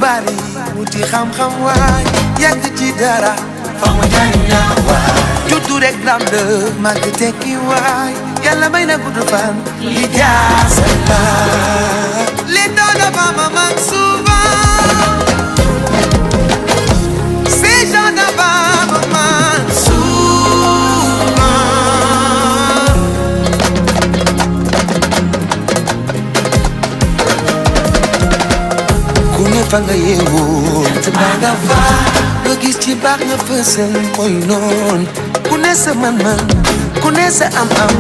bari wuti xam-xam waay yàgg ci dara fa ma jariñ la waay juddu rek lam de màgg tekki waay yàlla may na gudd fan li jaasa la les temps de maman manquent souvent ces gens d'avant me manquent souvent ku ne fa nga yeewoo te baa nga fa loo gis ci baax nga fësal mooy noonu ku ne sa man-man ku ne sa am-am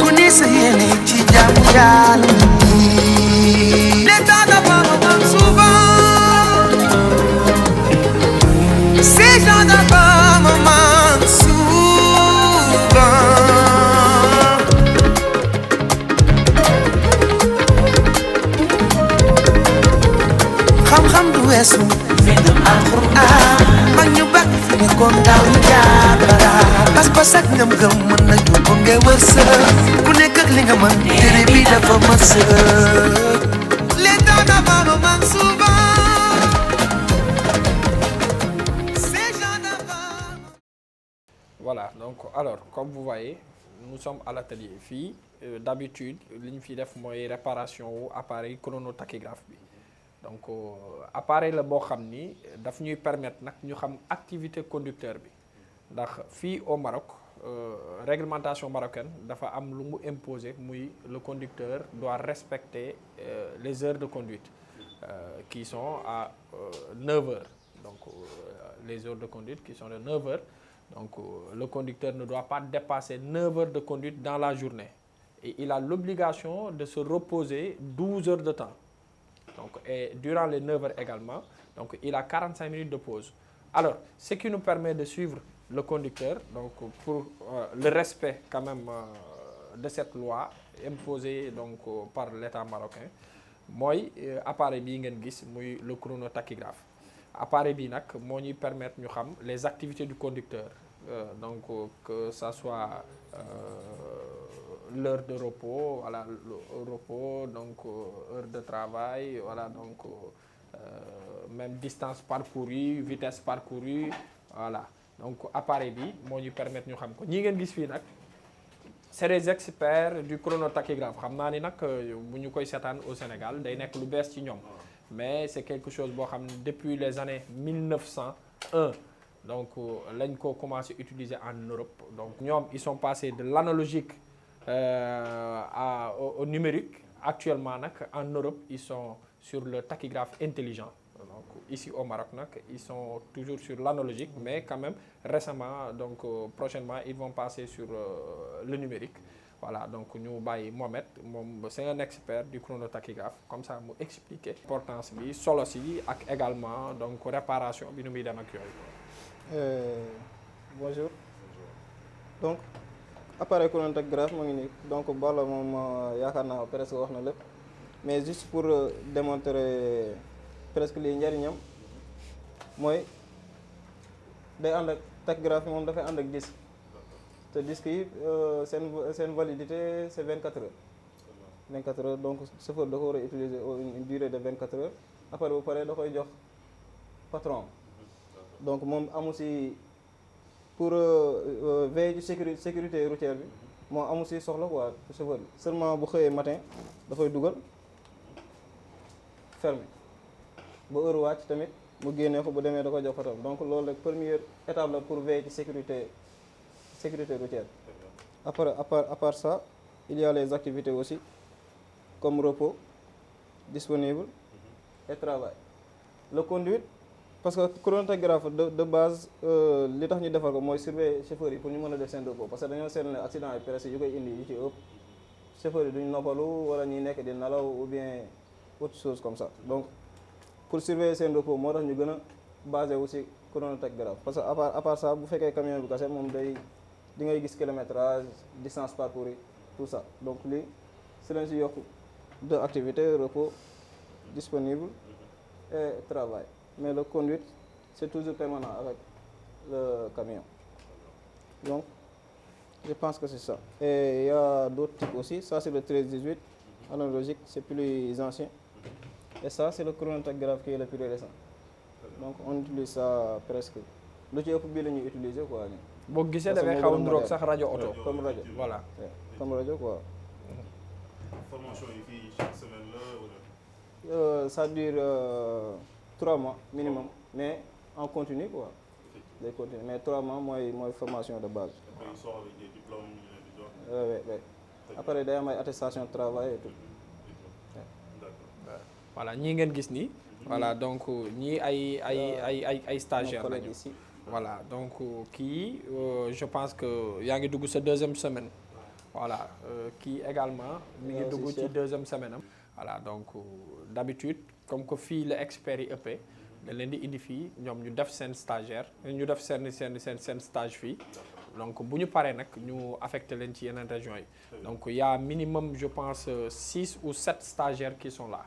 ku ne sa yéene ci jaamu Yàlla les temps d'avant me manquent souvent ces gens d'avant me manquent souvent xam-xam du weesu mbindum Alxuraan mag ñu bàkk fi ne kon daaw ñu jaabara pas-pas ak ngëm-ngëm mën na yóbbu nga wërsëg ku nekk ak li nga mën téere bi dafa mësëg les temps d'avant me manquent souvent ces gens d'avant. Voilà, donc alors comme vous voyez nous sommes à l'atelier fii d'habitude li ñu fi def mooy réparation wu appareil chronotachygraphe bi donc appareil la boo xam ni daf ñuy permettre nag ñu xam activité conducteur bi ndax fii au Maroc réglementation marocaine dafa am lu mu imposer muy le conducteur doit respecter les heures de conduite qui sont à 9 heures donc les heures de conduite qui sont de 9 heures donc le conducteur ne doit pas dépasser 9 heures de conduite dans la journée et il a l'obligation de se reposer 12 heures de temps. Donc, et durant les 9 heures également, donc il a 45 minutes de pause. Alors, ce qui nous permet de suivre le conducteur, donc pour le respect quand même de cette loi imposée donc par l'État marocain, mooy appareil bii ngeen gis muy le chronotachygraphe. Appareil bii nag moo ñuy permettre ñu xam les activités du conducteur, donc que ça soit l'heure de repos, voilà, le repos, donc heure de travail, voilà, donc même distance parcourue, vitesse parcourue, voilà. Donc appareil bi moo ñu permettre ñu xam ko ñi ngeen gis fii nag c'est des experts du chronotachygraphe xam naa ni nag bu ñu koy seetaan au Sénégal day nekk lu bees ci ñoom mais c'est quelque chose boo xam ne depuis les années 1901 donc lañ ko commencé utiliser en Europe donc ñoom ils sont passés de l'analogique au numérique. Actuellement nag en Europe ils sont sur le tachygraphe intelligent donc ici au Maroc nag ils sont toujours sur l'analogique mais quand même récemment donc prochainement ils vont passer sur le numérique. Voilà donc ñu bàyyi Mohamed moom c'est un expert du chronotachygraphe comme ça mu expliquer importance bi solo si ak également donc réparation bi nu muy dem ak yooyu. Bonjour. Donc appareil chronotachygraphe moo ngi nii donc Balla moom yaakaar naa presque wax na lépp mais juste pour démontrer presque lii njariñam mooy day ànd ak tachygraphe moom dafay ànd ak disque te disque yi seen validité c'est 24 heures 24 heures donc chauffeur da ko war a utiliser une durée de 24 heures après bu paree da koy jox patron donc moom amu si pour veiller ci sécurité routière bi moo amul si soxla quoi chauffeur bi seulement bu xëyee matin dafay dugal fermé ba heure wàcc tamit mu génnee ko bu demee da koy jox patron donc loolu rek première étape la pour veiller ci sécurité routière. Après à part ça il y a les activités aussi comme repos disponible et travail. Le conduite parce que chronotachygraphe de base li tax ñu defar ko mooy surveiller chauffeur yi pour ñu mën a def seen repos parce que dañoo seetlu ne accident yi presque yu koy indi yu ci ëpp chauffeur yi duñ noppalu wala ñuy nekk di nelaw ou bien autre chose comme ça donc pour surveiller seen repos moo tax ñu gën a basé wu ci chronotachygraphe parce que à part ça bu fekkee camion bi kese moom day di ngay gis kilométrage distance parcourue tout ça donc lii si lañ si yokk deux activités repos disponible et travail. Mais le conduite, c'est toujours permanent avec le camion. Donc, je pense que c'est ça. Et il y a d'autres types aussi. Ça, c'est le 13-18. Analogique, c'est plus ancien. Et ça, c'est le chronotachygraphe qui est le plus récent. Donc on utilise ça presque lu ci ëpp bii la ñuy utiliser quoi. boo gisee Parce que dafay moo xaw a gën a niroog moderne. sax rajo oto. Comme rajo. voilà. Ouais, comme rajo quoi. formation yi fii chaque semaine la wala. Ça dure 3 mois minimum mais en continu quoi. Day continuer mais 3 mois mooy formation de base. Après ils sortent avec des diplômes ñu leen di jox. Ouais. Après day am ay attestation de travail et tout. D'accord. voilà ñii ngeen gis nii. voilà donc ñii ay stagiaires Mon collègue lañu. ici. voilà donc kii je pense que yaa ngi dugg sa 2e semaine. voilà kii également mi ngi dugg ci 2e semaine am. voilà donc d'habitude comme que fii la experts yi ëppee da leen di indi fii ñoom ñu def seen stagiaire ñu def seen stage fii donc bu ñu paree nag ñu affecté leen ci yeneen régions yi donc il y a minimum je pense 6 ou 7 stagiaires qui sont là.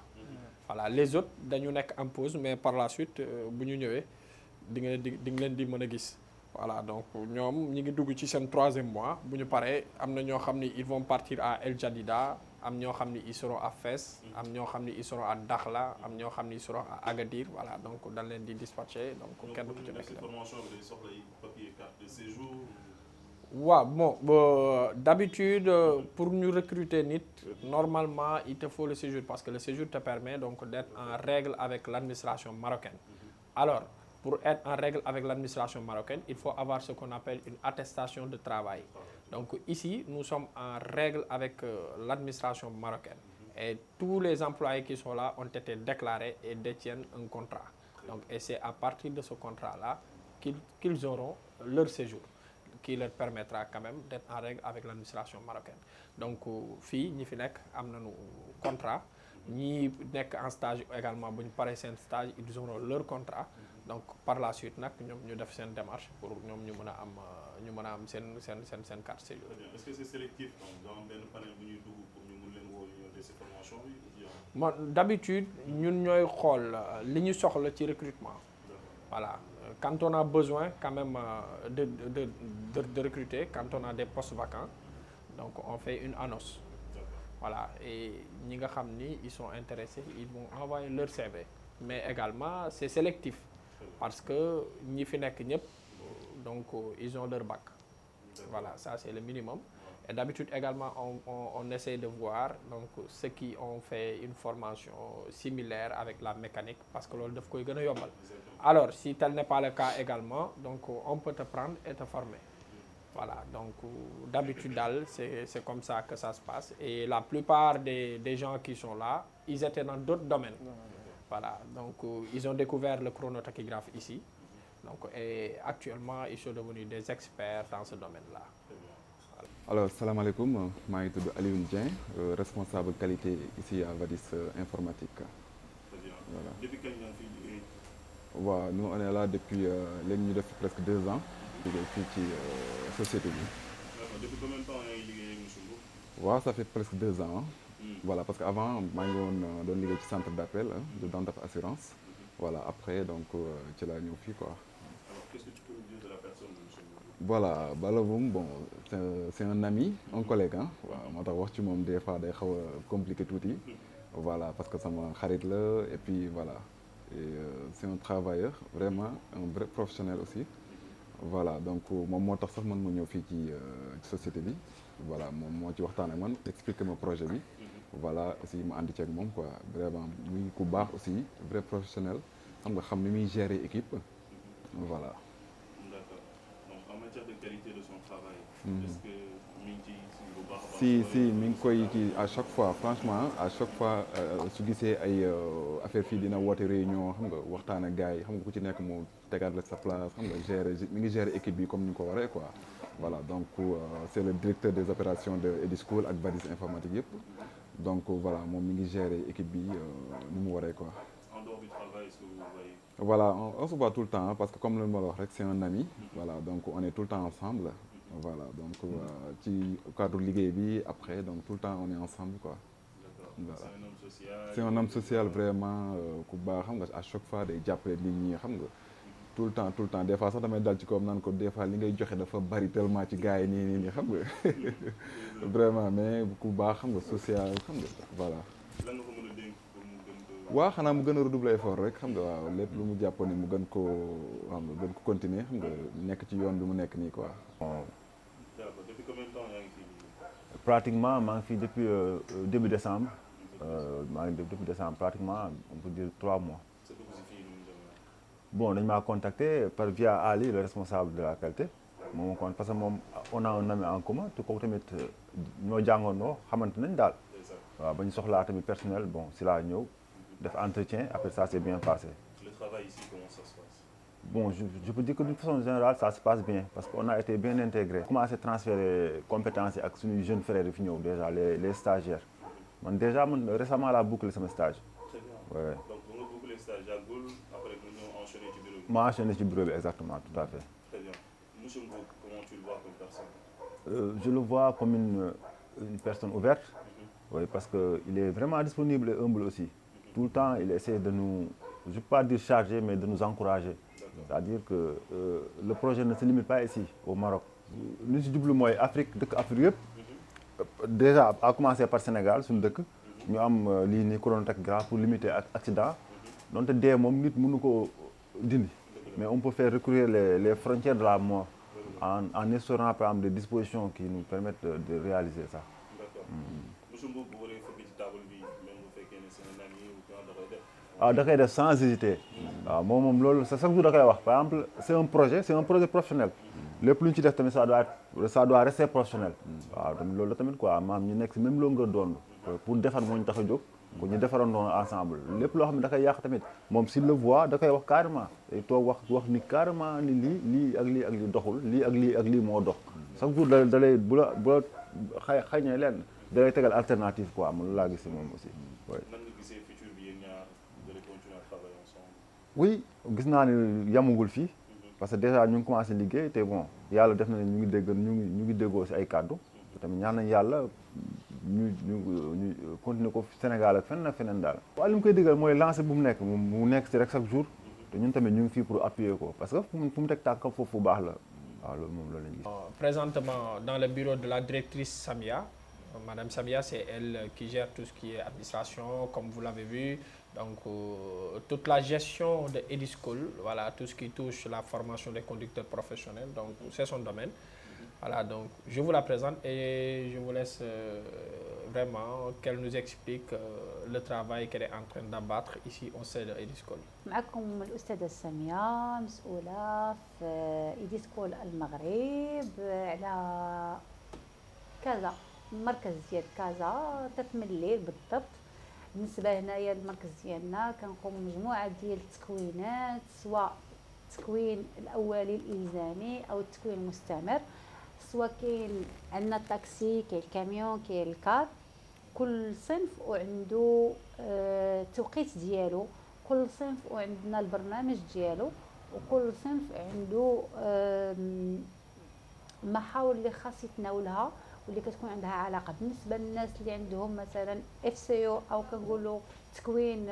voilà les autres dañu nekk en pause mais par la suite bu ñu ñëwee di nga leen di mën a gis. voilà donc ñoom ñi ngi dugg ci seen 3e mois bu ñu paree am na ñoo xam ni ils vont partir à El Jadida am ñoo xam ni ils seront à Fès am ñoo xam ni ils seront à Dakhla am ñoo xam ni ils seront à Agadir voilà donc dañ leen di dispatcher donc kenn ku ci nekk la. formation bi day soxla ay papier carte de séjour. waaw bon d'habitude pour ñu recruter nit normalement il te faut le séjour parce que le séjour te permet donc d'être en règle avec l'administration marocaine. Alors pour être en règle avec l'administration marocaine, il faut avoir ce qu'on appelle une attestation de travail. Donc ici, nous sommes en règle avec l'administration marocaine. Et tous les employés qui sont là ont été déclarés et détiennent un contrat. Donc, et c'est à partir de ce contrat-là qu'ils auront leur séjour, qui leur permettra quand même d'être en règle avec l'administration marocaine. Donc, fii ñi fi nekk am nañu contrat, ñi nekk en stage également bu ñu paree seen stage, ils auront leur contrat. Donc par la suite nag ñoom ñu def seen démarche pour ñoom ñu mën a am seen carte séjour. Est-ce que c'est sélectif donc dans benn panel bu ñuy dugg pour ñu mën leen woo ñu ñëw def ci formation bi. Moi d'habitude ñun ñooy xool li ñu soxla ci recrutement. Voilà quand on a besoin quand même de recruter quand on a des postes vacants donc on fait une annonce. Voilà et ñi nga xam ni ils sont intéressés ils vont envoyer leur CV mais également c'est sélectif. Parce que ñi fi nekk ñëpp donc ils ont leur bac. Voilà ça c'est le minimum. Et d'habitude également on essaie de voir donc ceux qui ont fait une formation similaire avec la mécanique parce que loolu daf koy gën a yombal. Alors si tel n'est pas le cas également donc on peut te prendre et te former. Voilà donc d'habitude daal c'est comme ça que ça se passe et la plupart des gens qui sont là ils étaient dans d'autres domaines. Voilà, donc ils ont découvert le chronotachygraphe ici. Donc, et actuellement, ils sont devenus des experts dans ce domaine-là. Voilà. Alors, salam alaikum, je suis Alioune Dieng, responsable qualité ici à Vadis Informatique. Très bien. Voilà. Depuis quand ngeen fiy liggéey. Waaw, nous on est là depuis presque 2 ans. Liggéey fii ci société bi. D'accord. Depuis combien de temps yaa ngi liggéey ak monsieur Mboup. Waaw, ça fait presque 2 ans. Voilà, parce qu'avant maa ngi woon doon liggéey ci centre d'appel de Dantef Assurance. Voilà, après donc ci laa ñëw fii quoi. Alors qu'est-ce que tu peux nous dire de la personne de monsieur Mboup. Voilà, Bala moom bon c'est un ami, un collègue waaw moo tax wax ci moom des fois day xaw a compliqué tuuti. Voilà, parce que sama xarit la et puis voilà. Et c'est un travailleur vraiment un vrai professionnel aussi. Voilà donc moom moo tax sax man ma ñëw fii ci société bi. Voilà moom moo ci waxtaan ak man expliquer ma projet bi. Voilà aussi ma ànd ci ak moom quoi vraiment muy ku baax aussi vrai professionnel xam nga xam ni muy gérer équipe voilà. D'accord. Donc en matière de qualité de son travail. Est-ce que mi ngi ci bu baax a baax. si mi ngi koy kii à chaque fois franchement à chaque fois su gisee ay affaire fii dina woote réunion xam nga waxtaan ak gars yi xam nga ku ci nekk mu tegaat la sa place xam nga gérer mi ngi gérer équipe bi comme ni nga ko waree quoi. Voilà donc c'est le directeur des opérations de Edischool ak Vadis Informatique yëpp. Donc voilà moom mi ngi gérer équipe bi ni mu waree quoi. En dehors du travail, est-ce que vous voyez. Voilà on se voit tout le temps parce que comme le ma la wax rek c'est un ami. Voilà donc on est tout le temps ensemble. Voilà donc ci cadre liggéey bi après donc tout le temps on est ensemble quoi. D'accord. Voilà. C'est un homme social. C'est un homme social vraiment ku baax xam nga à chaque fois day jàppale nit ñi xam nga. Tout le temps des fois sax damay dal ci kawam naan ko des fois li ngay joxe dafa bari tellement ci gars yi nii xam nga vraiment mais ku baax xam nga social xam nga voilà. Lan nga ko mën a dénk pour mu gën ko waaw xanaa mu gën a redoubler effort rek xam nga waaw lépp lu mu jàppoon ni mu gën ko xam nga gën ko continuer xam nga nekk ci yoon bi mu nekk nii quoi. D'accord. Depuis combien de temps yaa ngi fii? Pratiquement maa ngi fii depuis début décembre maa ngi depuis décembre pratiquement on peut dire 3 mois. Sa dugg si fii nu mu demee? Bon dañ maa contacté par via Ali le responsable de la qualité moom kon parce que moom on a un ami en commun te kooku tamit ñoo jàngoonoo xamante nañ daal. waaw ba ñu soxlaa tamit personnel bon si laa ñëw def entretien après ça s'est bien passé. Le travail ici, comment ça se passe? Bon, je peux dire que d'une façon générale, ça se passe bien parce qu'on a été bien intégrés. On a commencé à transférer compétences avec nos jeunes frères de Figno, déjà, les stagiaires. Déjà, récemment, la boucle de mes stages. Très bien. Ouais. Donc, vous avez bouclé les stages à Goul, après vous avez enchaîné du bureau. Moi, enchaîné du bureau, exactement, tout à fait. Très bien. Monsieur Mbok, comment tu le vois comme personne? Je le vois comme une personne ouverte, oui, parce qu'il est vraiment disponible et humble aussi. Tout le temps, il essaie de nous, je ne peux pas dire charger, mais de nous encourager. C'est-à-dire que le projet ne se limite pas ici, au Maroc. Nous sommes en Afrique, Afrique, déjà, à commencer par Sénégal, nous avons ligne chronotachygraphe pour limiter l'accident. Donc, des moments, nous mais on peut faire recourir les frontières de la mort en instaurant par exemple des dispositions qui nous permettent de réaliser ça. D'accord. Monsieur Mbok, vous voulez faire une table, même vous faites que c'est un ami ou quoi de Ah, da koy def sans hésiter. waaw moom loolu chaque jour da koy wax par exemple c'est un projet professionnel. lépp lu ñu ci def tamit ça doit rester professionnel. waaw tamit loolu la tamit quoi maam ñu nekk si même longueur d'onde pour defar moo ñu tax a jóg. ko ñu defaroon ensemble lépp loo xam ne da koy yàq tamit moom s'il le voit da koy wax carrément day toog wax ni carrément ni lii ak lii doxul lii ak lii moo dox. chaque jour da lay bu la xañee leen da lay tegal alternative quoi man loolu laa gis si moom aussi. Oui, gis naa ne yamugul fii parce que déjà ñu ngi commencé liggéey te bon yàlla def na ne ñu ngi déggoo si ay kàddu tamit ñaan nañ yàlla ñu continuer ko Sénégal ak feneen daal. waaye li mu koy digal mooy lancer bu mu nekk si rek chaque jour te ñun tamit ñu ngi fii pour appuyer ko parce que fu mu teg tànkam foofu bu baax la waaw loolu moom loolu lañ gis. Présentement dans le bureau de la directrice Samia. Madame Samia, c'est elle qui gère tout ce qui est administration, comme vous l'avez vu. Donc, toute la gestion de Edischool, voilà, tout ce qui touche la formation des conducteurs professionnels. Donc, c'est son domaine. Voilà, donc, je vous la présente et je vous laisse vraiment qu'elle nous explique le travail qu'elle est en train d'abattre ici au sein de Edischool. معكم الأستاذة سامية مسؤولة في إديسكول المغرب على كذا المركز ديال كازا تتمليل بالضبط. بالنسبه هنايا المركز ديالنا كنقوم بمجموعه ديال التكوينات سواء التكوين الاولي الالزامي او التكوين المستمر سواء كاين عندنا الطاكسي كاين الكاميون كاين الكار كل صنف وعنده التوقيت ديالو كل صنف وعندنا البرنامج ديالو وكل صنف عنده المحاور اللي خاص يتناولها واللي كتكون عندها علاقه بالنسبه للناس اللي عندهم مثلا FCO او كنقولوا تكوين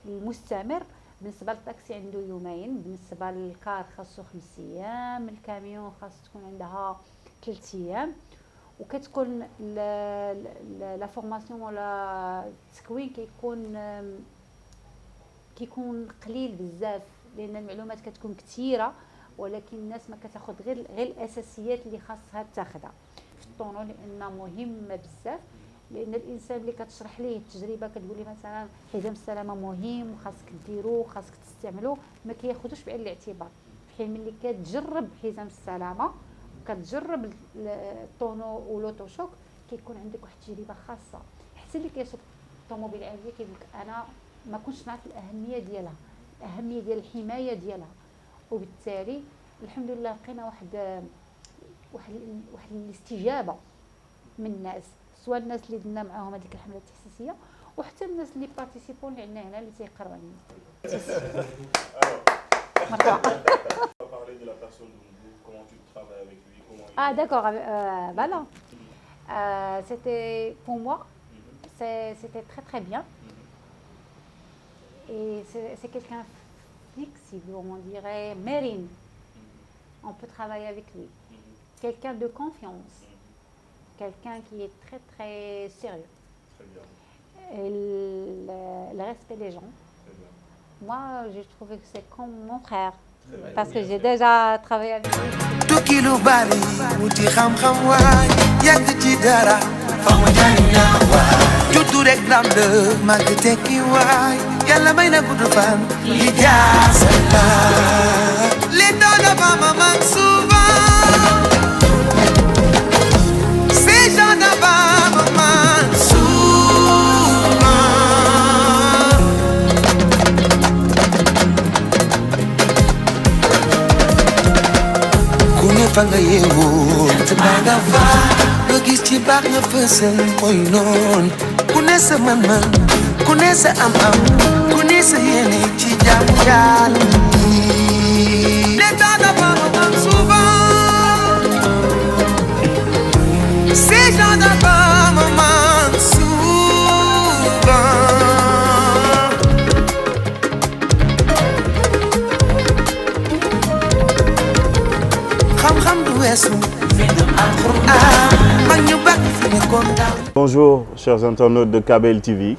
المستمر. بالنسبه للطاكسي عنده يومين، بالنسبه للكار خاصو 5 ايام، الكاميون خاص تكون عندها 3 ايام. وكتكون لا فورماسيون ولا التكوين كيكون قليل بزاف لان المعلومات كتكون كثيره ولكن الناس ما كتاخذ غير الاساسيات اللي خاصها تاخذها في الطونو لان مهمه بزاف. لان الانسان اللي كتشرح ليه التجربه كتقول لي مثلا حزام السلامه مهم وخاصك ديروه وخاصك تستعملوه ما كياخذوش بعين الاعتبار، في حين ملي كتجرب حزام السلامه وكتجرب الطونو ولوتو شوك كيكون عندك واحد التجربه خاصه. حتى اللي كيسوق الطوموبيل عاديه كيقول لك انا ما كنتش نعرف الاهميه ديالها، الاهميه ديال الحمايه ديالها. وبالتالي الحمد لله لقينا واحد الاستجابه من الناس، سواء الناس اللي درنا معاهم هذيك الحمله التحسيسيه وحتى الناس اللي بارتيسيبون اللي عندنا هنا اللي تيقراو عندنا. Ah d'accord, voilà. C'était pour moi, c'était très très bien. Et c'est quelqu'un flexible, on dirait marine. On peut travailler avec lui. Quelqu'un de confiance. Quelqu'un qui est très très sérieux. Très bien. et le respect des gens. Moi, j'ai trouvé que c'est comme mon frère. Parce que j'ai déjà travaillé avec lui. tukki lu bari wuti xam-xam waay yàgg ci dara fa ma jariñaa waay juddu rek lam la màgg tekki waay yàlla may na gudd fan li jaasa la li doona ba ma man souvent ces gens da ba ma man souvent ku ne fa nga yeewoo te ba nga fa loo gis ci baax nga fësal mooy noon ku ne sa man-man ku ne sa am-am ku ne sa yéene ci jaamu Yàlla l'état d'aba ma man souvent ces gens d'aba ma man souvent xam-xam du weesu mbindum Alxuraan mag ñu baax fi nekkoon daaw. Bonjour chers internautes de KBL TV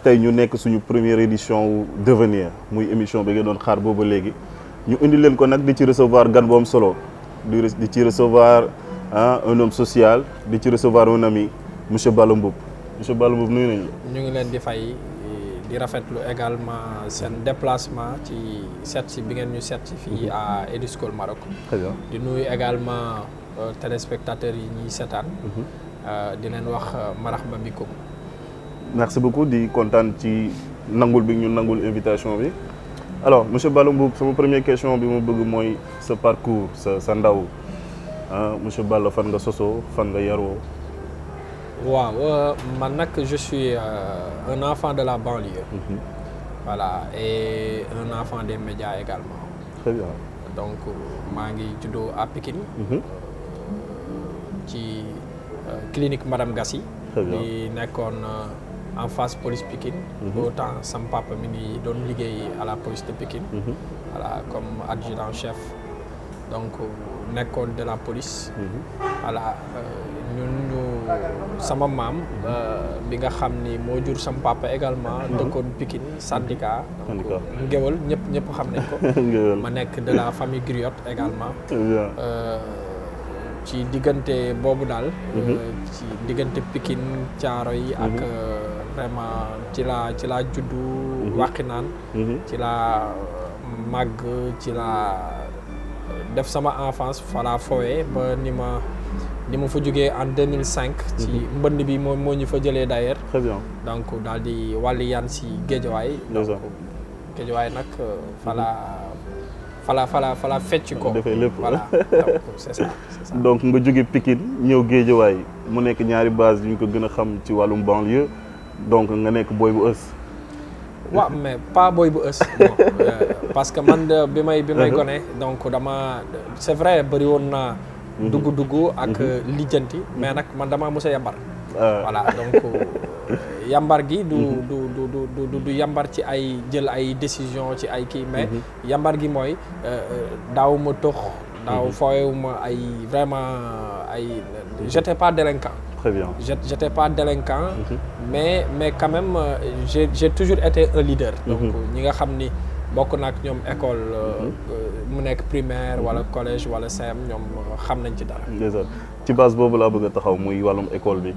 tey ñu nekk suñu première édition wu Devenir muy émission bi nga doon xaar boobu léegi ñu indi leen ko nag di ci recevoir gan bu am solo di ci recevoir un homme social di ci recevoir un ami monsieur Balla Mboup monsieur Balla Mboup nuyu nañu la. ñu ngi leen di fay di rafetlu également seen déplacement ci seet si bi ngeen ñu seet si fii à Ediscool Maroc. Très bien. di nuyu également téléspectateurs yi ñuy seetaan. di leen wax marhaba bikum. merci beaucoup di kontaan ci nangul bi ñu nangul invitation bi alors monsieur Balla Mboup sama première question bi ma bëgg mooy sa parcours sa ndaw monsieur Balla fan nga sosoo fan nga yaroo. waaw man nag je suis un enfant de la banlieue. Voilà et un enfant des médias également. Très bien. donc maa ngi juddoo à Pikine. ci clinique Madame Gassi. Très bien. di nekkoon en face police Pikine. autant sam papa mi ngi doon liggéey à la police de Pikine. voilà comme adjudant chef donc nekkoon de la police. voilà ñun ñu sama maam bi nga xam ni moo jur sam papa également dëkkoon Pikine syndicat. donc ngéwal ñëpp xam nañ ko. ma nekk de la famille Griotte également. Très bien. ci diggante boobu daal. ci diggante Pikine Thiaroye yi ak vraiment ci laa juddu. Wakhinane. ci laa màgg ci laa def sama enfance falaa fowee ba ni ma fa jógee en 2005. ci mbënd bi moo ñu fa jëlee d'ailleurs. Très bien. donc daal di wàlli yaan si Guédiawaye. donc Guédiawaye nag fala fecc ko. dafay lépp voilà donc c'est ça. donc nga jóge Pikine ñëw Guédiawaye mu nekk ñaari base yu ñu ko gën a xam ci wàllum banlieue donc nga nekk booy bu ës. waaw mais pas booy bu ës. bon parce que man bi may gone donc c'est vrai bëri woon naa. dugg ak lijjanti mais nag man damaa mos a yambar. voilà donc yambar gi du yambar ci ay jël ay décision ci ay kii mais yambar gi mooy daaw ma tox daaw fooyewuma ay vraiment ay j'étais pas délinquant. Très bien. J'étais pas délinquant mais quand même j'ai toujours été un leader. donc ñi nga xam ni bokk na ak ñoom école mu nekk primaire wala collège wala CM ñoom xam nañ ci dara. déjà ci base boobu laa bëgg a taxaw muy wàllum école bi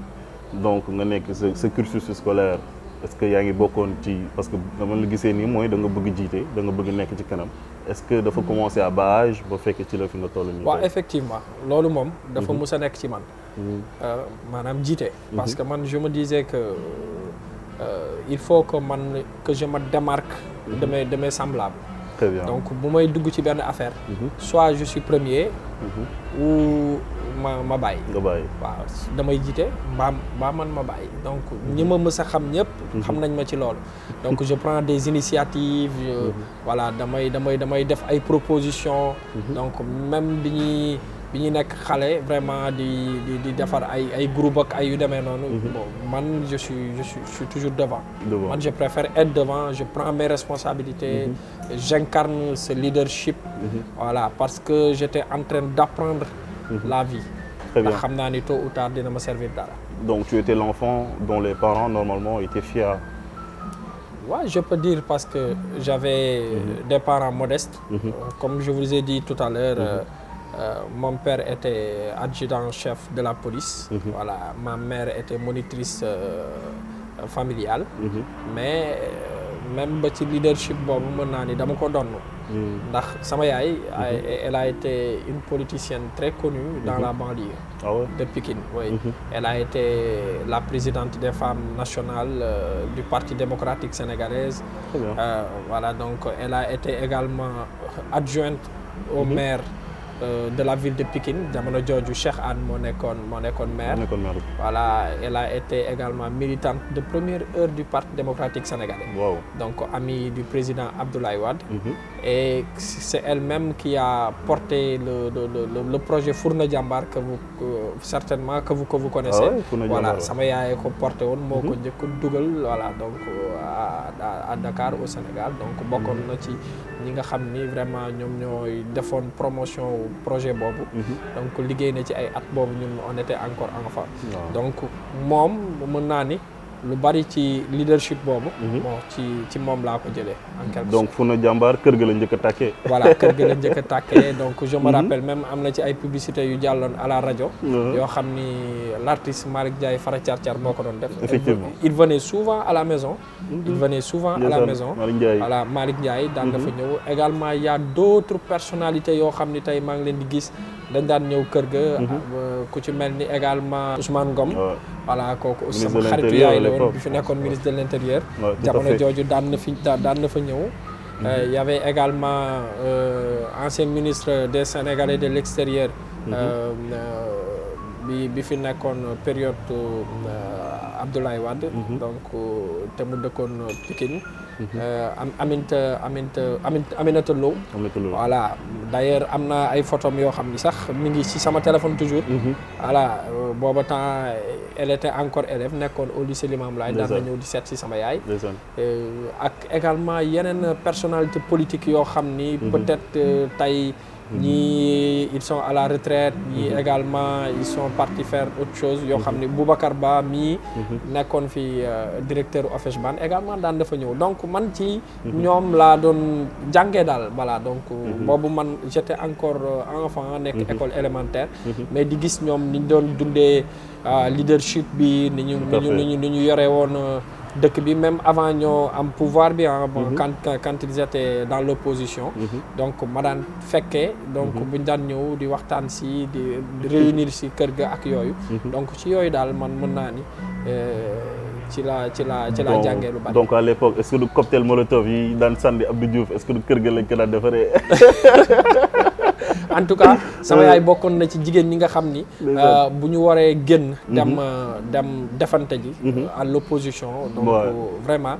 donc nga nekk sa cursus scolaire est-ce que yaa ngi bokkoon ci parce que dama la gisee nii mooy da nga bëgg jiite da nga bëgg nekk ci kanam est-ce que dafa commencer à bas âge ba fekk ci la fi nga toll nii. waaw effectivement loolu moom. dafa mus a nekk ci man. maanaam jiite. parce que man je me disais que il faut que je me démarque. de mes semblables. Très bien. donc bu may dugg ci benn affaire. soit je suis premier. ou ma bàyyi. nga bàyyi waaw damay jiite mbaa man ma bàyyi donc ñi ma mës a xam ñëpp. xam nañ ma ci loolu. donc je prends des initiatives. voilà damay def ay propositions. donc même bi ñuy nekk xale vraiment di defar ay groupe ak ay yu demee noonu. bon man je suis toujours devant. man je préfère être devant je prends mes responsabilités. j'incarne ce leadership. voilà parce que j'étais en train d'apprendre la vie. Très bien. ndax xam naa ni tôt ou tard dina ma servir dara. Donc tu étais l'enfant dont les parents normalement étaient fiers. Ouais, je peux dire parce que j'avais des parents modestes. Comme je vous ai dit tout à l'heure, mon père était adjudant-chef de la police. Voilà, ma mère était monitrice familiale. Mais même ba ci leadership boobu mën naa ni dama ko donn ndax sama yaay elle a été une politicienne très connue dans la banlieue de Pikine. Oui. Elle a été la présidente des femmes nationales du Parti démocratique sénégalaise. Voilà, donc elle a été également adjointe au maire de la ville de Pikine. Jamono jooju Cheikh Anne moo nekkoon maire. Voilà, elle a été également militante de première heure du Parti démocratique sénégalais. Wow. Donc amie du président Abdoulaye Wade. Et c'est elle-même qui a porté le projet Fourna Jambar que vous certainement que vous connaissez. Voilà, sama yaay ko porté woon moo ko njëkk dugal voilà donc à Dakar au Sénégal. Donc bokkoon na ci ñi nga xam ni vraiment ñoom ñooy defoon promotion projet boobu. Donc liggéey na ci ay at boobu ñun on était encore enfant. Donc moom mën naa ni lu bari ci leadership boobu. bon ci moom laa ko jëlee en quelque sorte. Donc Fourna Jambar kër ga la njëkk a tàkkee. voilà kër ga la njëkk a tàkkee donc je me rappelle même am na ci ay publicités yu jàlloon à la rajo. yoo xam ni l'artiste Malick Ndiaye Fara Thiar moo ko doon def. Effectivement. Il venait souvent à la maison. Voilà Malick Ndiaye daan dafa ñëw. Également il y a d'autres personnalités yoo xam ni tey maa ngi leen di gis dañ daan ñëw kër ga. ku ci mel ni également Ousmane Ngom. voilà kooku aussi sama xaritu yaay la woon bi fi nekkoon ministre de l'intérieur. jamono jooju daan na fa ñëw. Il y avait également ancien ministre des Sénégalais de l'extérieur. bi fi nekkoon période Abdoulaye Wade. donc te mu dëkkoon Pikine. Aminata Lo. Voilà d'ailleurs am na ay photos yoo xam ni sax mi ngi ci sama téléphone toujours. voilà booba temps elle était encore élève nekkoon au lycée Limamoulaye daan na ñëw di seet ci sama yaay. ak également yeneen personnalité politique yoo xam ni peut-être tey ñii ils sont à la retraite ñii également ils sont partis faire autre chose yoo xam ni Boubacar Ba mii nekkoon fi directeur OFEJBAN également daan dafa ñëw donc man ci ñoom laa doon jàngee daal voilà donc boobu man j'étais encore enfant nekk école élémentaire mais di gis ñoom ni ñu doon dundee leadership bi ni ñu yore woon dëkk bi même avant ñoo am pouvoir bi quand ils étaient dans l'opposition. Donc ma daan fekkee donc buñ daan ñëw di waxtaan si di réunir si kër ga ak yooyu. donc ci yooyu daal man mën naa ni ci la jàngee lu bari. Donc à l'époque est-ce que du cocktail molotov yi daan sànni Abdou Diouf est-ce que du kër ga lañ ko daan defaree. En tout cas sama yaay bokkoon na ci jigéen ñi nga xam ni bu ñu waree génn dem defante ji à l'opposition donc vraiment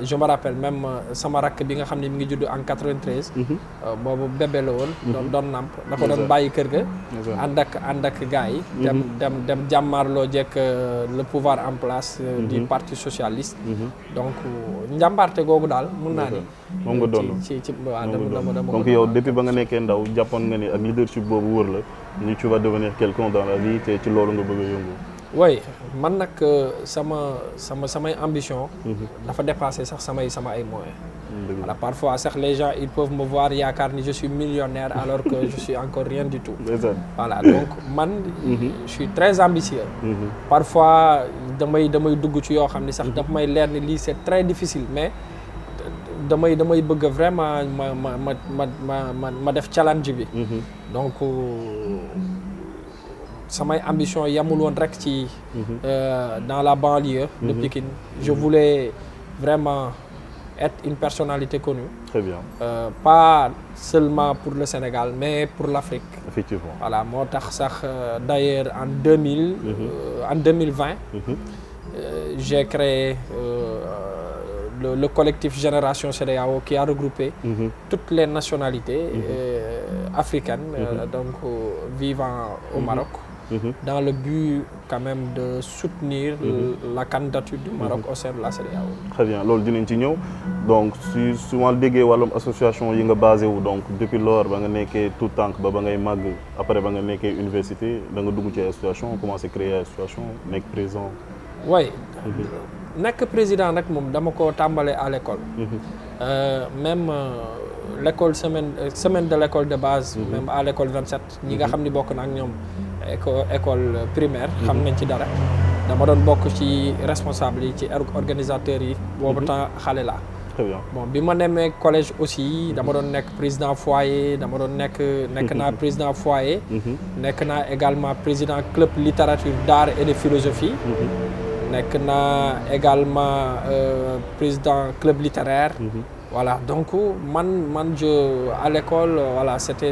je me rappelle même sama rakk bi nga xam ne mi ngi judd en 93 boobu bébé la woon doon namp dafa doon bàyyi kër ga ànd ak gars yi dem jàmmaarloo jekk le pouvoir en place du parti socialiste donc njàmbaarte googu daal mun naa ni moom nga doon ci waaw dama donc yow depuis ba nga nekkee ndaw jàppoon nga ni ak leadership boobu wër la ni tu vas devenir quelqu'un dans la vie te ci loolu nga bëgg a yëngu. Oui man nag samay ambition dafa dépasser sax sama ay moyens. Voilà, parfois sax les gens ils peuvent me voir yaakaar ni je suis millionnaire alors que je suis encore rien du tout. Voilà donc man je suis très ambitieux. Parfois damay dugg ci yoo xam ni sax daf may leer ni lii c'est très difficile mais damay bëgg vraiment ma def challenge bi. Donc samay ambition yamul woon rek ci dans la banlieue de Pikine. Je voulais vraiment être une personnalité connue. Très bien. Pas seulement pour le Sénégal mais pour l'Afrique. Effectivement. Voilà moo tax sax d'ailleurs en 2020 j'ai créé le collectif Génération CEDEAO qui a regroupé toutes les nationalités africaines donc vivant au Maroc. dans le but quand même de soutenir la candidature du Maroc au sein de la CEDEAO. Très bien loolu dinañ ci ñëw donc si souvent déggee wàllum association yi nga basé wu donc depuis lors ba nga nekkee tout tànk ba ngay màgg après ba nga nekkee université da nga dugg ci association commencé créer association nekk président. Oui nekk président nag moom dama ko tàmbalee à l'école. Même l'école semaine de l'école de base. Même à l'école 27 ñi nga xam ni bokk na ak ñoom école primaire. xam nañ ci dara dama doon bokk ci responsable yi ci organisateurs yi. boobu temps xale laa. Très bien. Bon bi ma demee collège aussi dama doon nekk président foyer dama doon nekk naa président foyer. nekk naa également président club littérature d'art et de philosophie. nekk naa également président club littéraire. Voilà donc à l'école voilà c'était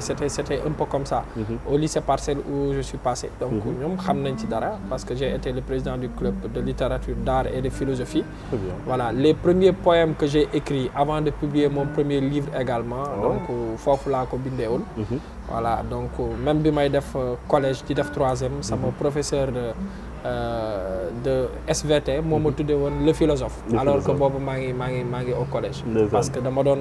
un peu comme ça. Au lycée Parcelles où je suis passé. Donc ñoom xam nañ ci dara parce que j'ai été le président du club de littérature d'art et de philosophie. Très bien. Voilà les premiers poèmes que j'ai écrits avant de publier mon premier livre également. Donc foofu laa ko bindee woon. Voilà donc même bi may def collège di def troisième sama professeur de SVT moo ma tuddee woon le philosophe. Alors que boobu maa ngi au collège. Parce que dama doon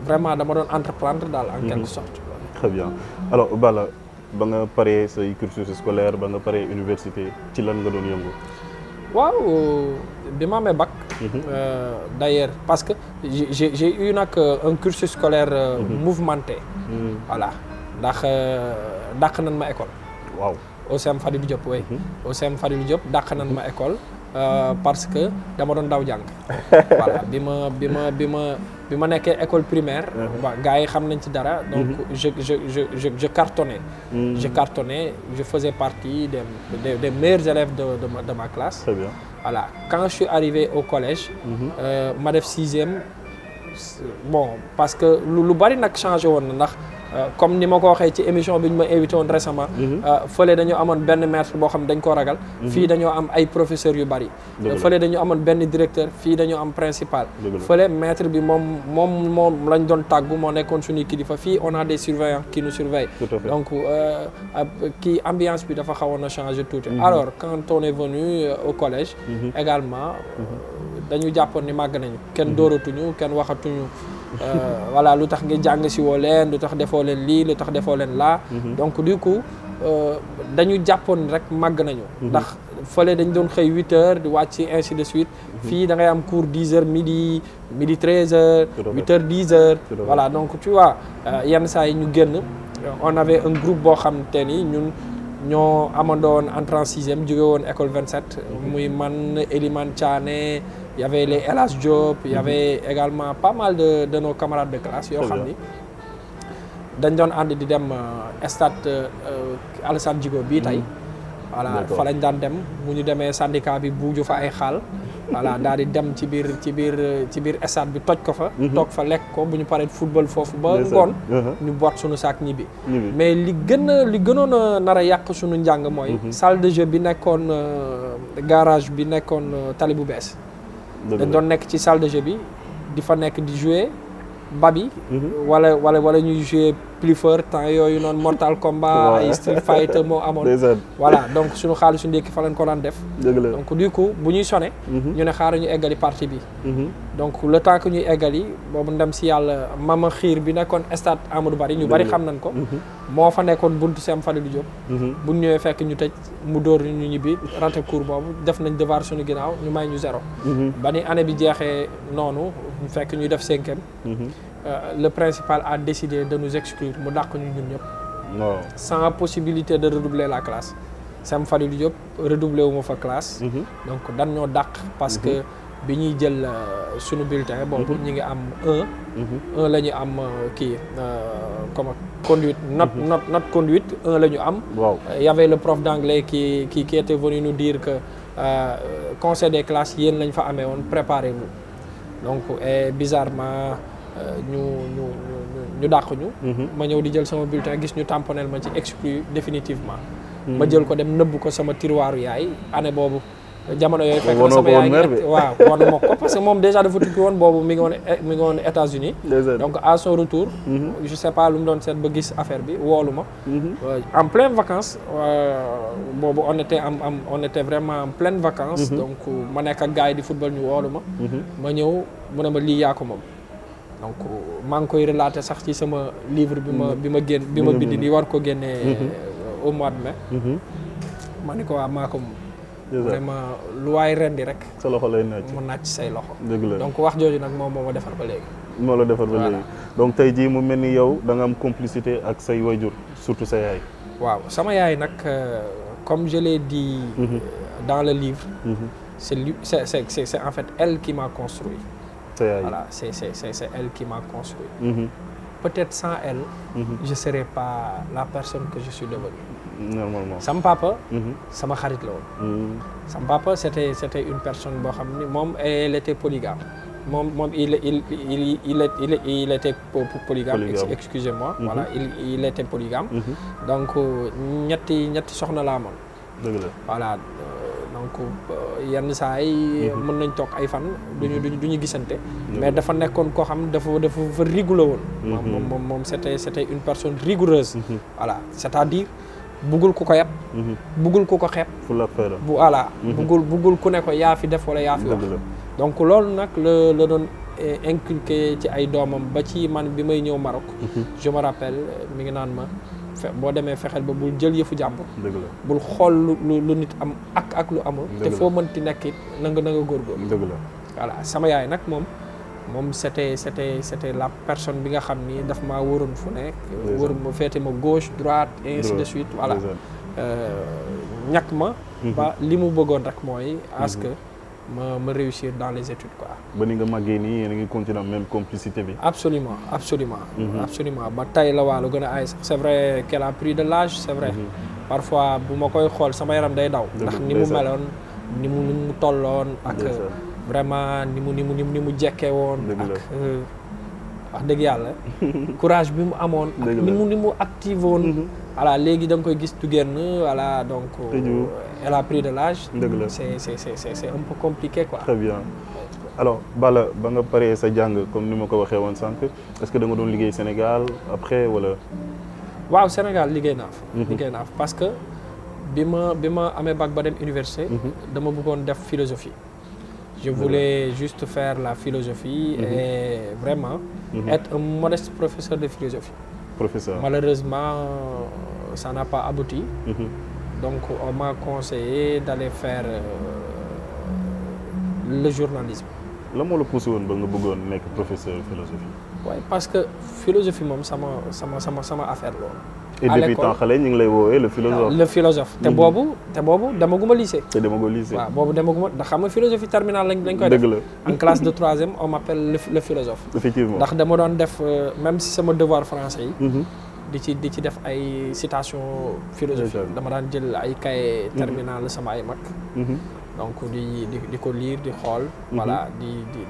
vraiment dama doon entreprendre daal en quelque sorte. Très bien alors Balla ba nga paree say cursus scolaire ba nga paree université ci lan nga doon yëngu. waaw bi ma amee bac. D'ailleurs parce que j'ai eu nag un cursus scolaire mouvementé. Voilà ndax dàq nañ ma école. waaw au CEM Fadilou Diop oui. au CEM Fadilou Diop dàq nañ ma école. Parce que dama doon daw jàng. Voilà bi ma nekkee école primaire. waaw gars yi xam nañ ci dara. donc je cartonnais. Je cartonnais je faisais partie des meilleurs élèves de ma classe. Très bien. Voilà quand je suis arrivé au collège. ma def 6e bon parce que lu bari nag changé woon na ndax. Comme ni ma ko waxee ci émission bi ñu ma invité woon récemment. Fële dañoo amoon benn maître boo xam dañ koo ragal. fii dañoo am ay professeurs yu bari. Fële dañoo amoon benn directeur fii dañoo am principal. Fële maître bi moom lañ doon tàggu moo nekkoon suñuy kilifa fii on a des surveillants qui nous surveillent. Donc kii ambiance bi dafa xawoon a changer tuuti. Alors quand on est venu au collège. Également dañu jàppoon ni màgg nañu. Kenn dóoratuñu kenn waxatuñu. Voilà lu tax nga jàng si woo leen lu tax defoo leen lii lu tax defoo leen laa. Donc du coup dañu jàppoon rek màgg nañu. ndax fële dañ doon xëy 8h di wàcc ainsi de suite. fii da ngay am cours 10h midi 13h. 8h 10h. Voilà donc tu vois yenn saa yi ñu génn on avait un groupe boo xam te ni ñun ñoo amandoon entrée en 6e jóge woon école 27. muy man Elimane Thiané. Il y avait les El Hadj Diop, il y avait également pas mal de nos camarades de classe yoo xam ni dañ doon ànd di dem stade Alassane Djigo bii tey. Voilà fa lañ daan dem bu ñu demee syndicat bi buuju fa ay xaal. Voilà daal di dem ci biir stade bi toj ko fa. toog fa lekk ko bu ñu paree football foofu ba ngoon. ñu boot suñu saak ñibbi. Mais li gënoon a nar a yàq suñu njàng mooy. salle de jeu bi nekkoon garage bi nekkoon tali bu bees. dañ doon nekk ci salle de jeu bi di fa nekk di jouer babi wala ñuy jouer Pliffeur temps yooyu noonu Mortal Kombat ay Street Fighter moo amoon voilà donc suñu xaalisu ndékki fa lañ ko daan def donc du coup bu ñuy sonné ñu ne xaaral ñu eggali partie bi donc le temps que ñuy eggali boobu ndem si yàlla Mama Xiir bi nekkoon stade Amadou Barry ñu bari xam nañ ko moo fa nekkoon buntu CEM Fadilou Diop bu ñu ñëwee fekk ñu tëj mu dóor ñu ñibbi raté cours boobu def nañ devoir suñu ginnaaw ñu may ñu 0 ba ni année bi jeexee noonu fekk ñuy def 5e le principal a décidé de nous exclure mu dàq ñu ñun ñëpp sans possibilité de redoubler la classe CEM Fadilou Diop redoubler wu ma fa classe donc dan ñoo dàq parce que bi ñuy jël suñu bulletin boobu ñu ngi am 1 la ñu am kii comme conduite note conduite 1 la ñu am y avait le prof d'anglais qui était venu nous dire que conseil des classes yéen lañ fa amee woon préparez-vous donc et bizarrement ñu dàq ñu ma ñëw di jël sama bulletin gis ñu tamponnel ma ci exclu définitivement ma jël ko dem nëbb ko sama tiroiru yaay année boobu jamono yooyu fekk na Wanoo sama ko woon yaay mère bi. waaw wanu ma ko parce que moom déjà dafa tukki woon boobu mi ngi woon États-Unis donc à son retour je sais pas lu mu doon seet ba gis affaire bi woolu ma en pleine vacances boobu on était vraiment en pleine vacances donc ma nekk ak gars yi di football ñu woolu ma ñëw mu ne ma lii yaa ko moom donc maa ngi koy relater sax ci sama livre bi ma bind di war ko génnee au mois de mai ma ni ko waa maa ko moom vraiment lu waay rendi rek sa loxo lay naaj mu naaj say loxo dëgg la donc wax jooju nag moom moo ma defar ba léegi moo la defar ba léegi donc tey jii mu mel ni yow da nga am complicité ak say wayjur surtout sa yaay waaw sama yaay nag comme je l'ai dit dans le livre c'est en fait elle qui m'a construit sa yaay voilà c'est elle qui m'a construit peut-être sans elle je serais pas la personne que je suis devenu normalement sama papa sama xarit la woon sama papa c'était une personne boo xam ni moom elle était polygame moom il était polygame excusez-moi voilà il était polygame donc ñetti soxna laa amoon dëgg la voilà donc yenn saa yi mën nañ toog ay fan duñu gisante mais dafa nekkoon koo xam dafa rigoureux woon moom c'était une personne rigoureuse voilà c'est-à-dire buggul ku ko yab buggul ku ko xeeb voilà buggul ku ne ko yaa fi def wala yaa fi wax donc loolu nag la doon inculqué ci ay doomam ba ci man bi may ñëw Maroc je me rappelle mi ngi naan ma boo demee fexeel ba bul jël yëfu jàmbur bul xool lu nit am ak lu amul te foo mënti nekk it na nga góorgóorlu dëgg la voilà sama yaay nag moom c'était la personne bi nga xam ni daf maa wóoroon fu nekk wóor ma féete ma gauche droite et ainsi de suite voilà ñàkk ma ba li mu bëggoon rek mooy à ce que ma réussir dans les études quoi. ba ni nga màggee nii yéen a ngi continuer même complicité bi. absolument ba tey la waalo gën a ay sax c'est vrai qu'elle a pris de l'âge c'est vrai parfois bu ma koy xool sama yaram day daw ndax ni mu meloon ni mu tolloon ak vraiment ni mu jekkee woon ak wax dëgg yàlla courage bi mu amoon ak ni mu active woon voilà léegi da nga koy gis tu génn voilà donc elle a pris de l'âge c'est un peu compliqué quoi. Très bien. Alors Balla ba nga paree sa jàng comme ni ma ko waxee woon sànq est-ce que da nga doon liggéey Sénégal après wala. waaw Sénégal liggéey naa fa parce que bi ma amee bac ba dem université dama bëggoon def philosophie. Je voulais juste faire la philosophie et vraiment être un modeste professeur de philosophie. Malheureusement, ça n'a pas abouti. Donc, on m'a conseillé d'aller faire le journalisme. Lan moo la poussé woon ba nga bëggoon nekk professeur de philosophie? Oui, parce que philosophie moom sama affaire la woon. Et depuis temps xale ñu ngi lay woowee le philosophe. Le philosophe te boobu demaguma lycée. te demagoo lycée. waaw boobu demaguma ndax xam nga philosophie terminale lañ koy def. dëgg la en classe de troisième on m'appelle le philosophe. Effectivement ndax dama doon def même si sama devoir français yi. di ci def ay citation philosophie. dama daan jël ay cahier terminale sama ay mag. donc di ko lire di xool. voilà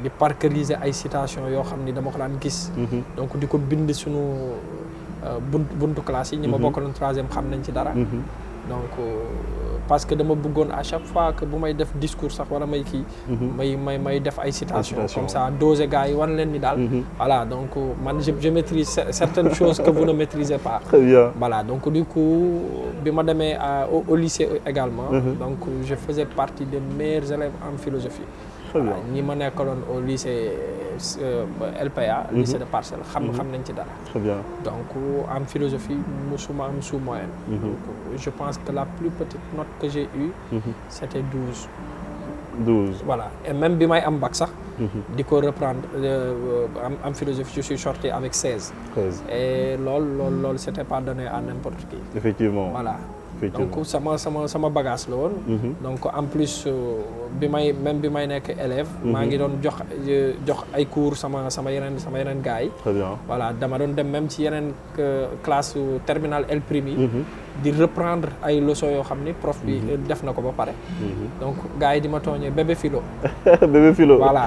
di parceriser ay citation yoo xam ni dama ko daan gis. donc di ko bind sunu. buntu classe yi ñi ma bokkaloon troisième xam nañ ci dara donc parce que dama bëggoon à chaque fois que bu may def discours sax wala may kii may def ay citation comme ça doser gars yi wan leen ni daal voilà donc man je maîtrise certaines choses que vous ne maîtrisez pas. Très bien. Voilà donc du coup bi ma demee au lycée également donc je faisais partie des meilleurs élèves en philosophie. ñi ma nekkaloon au lycée LPA lycée de Parcelles xam nañ ci dara. Très bien. Donc en philosophie musuma am sous moyenne. Donc je pense que la plus petite note que j'ai eue c'était 12. Voilà et même bi may am bac sax di ko reprendre en philosophie je suis sorti avec 16. Et loolu c'était pas donné à n'importe qui. Effectivement. Voilà. Donc sama bagage la woon. Donc en plus bi may nekk élève. maa ngi doon jox ay cours sama yeneen gars yi. Très bien. Voilà dama doon dem même ci yeneen classe terminale L prime yi. di reprendre ay leçons yoo xam ni prof bi def na ko ba pare. donc gars yi di ma tooñee bébé philo. bébé philo. voilà.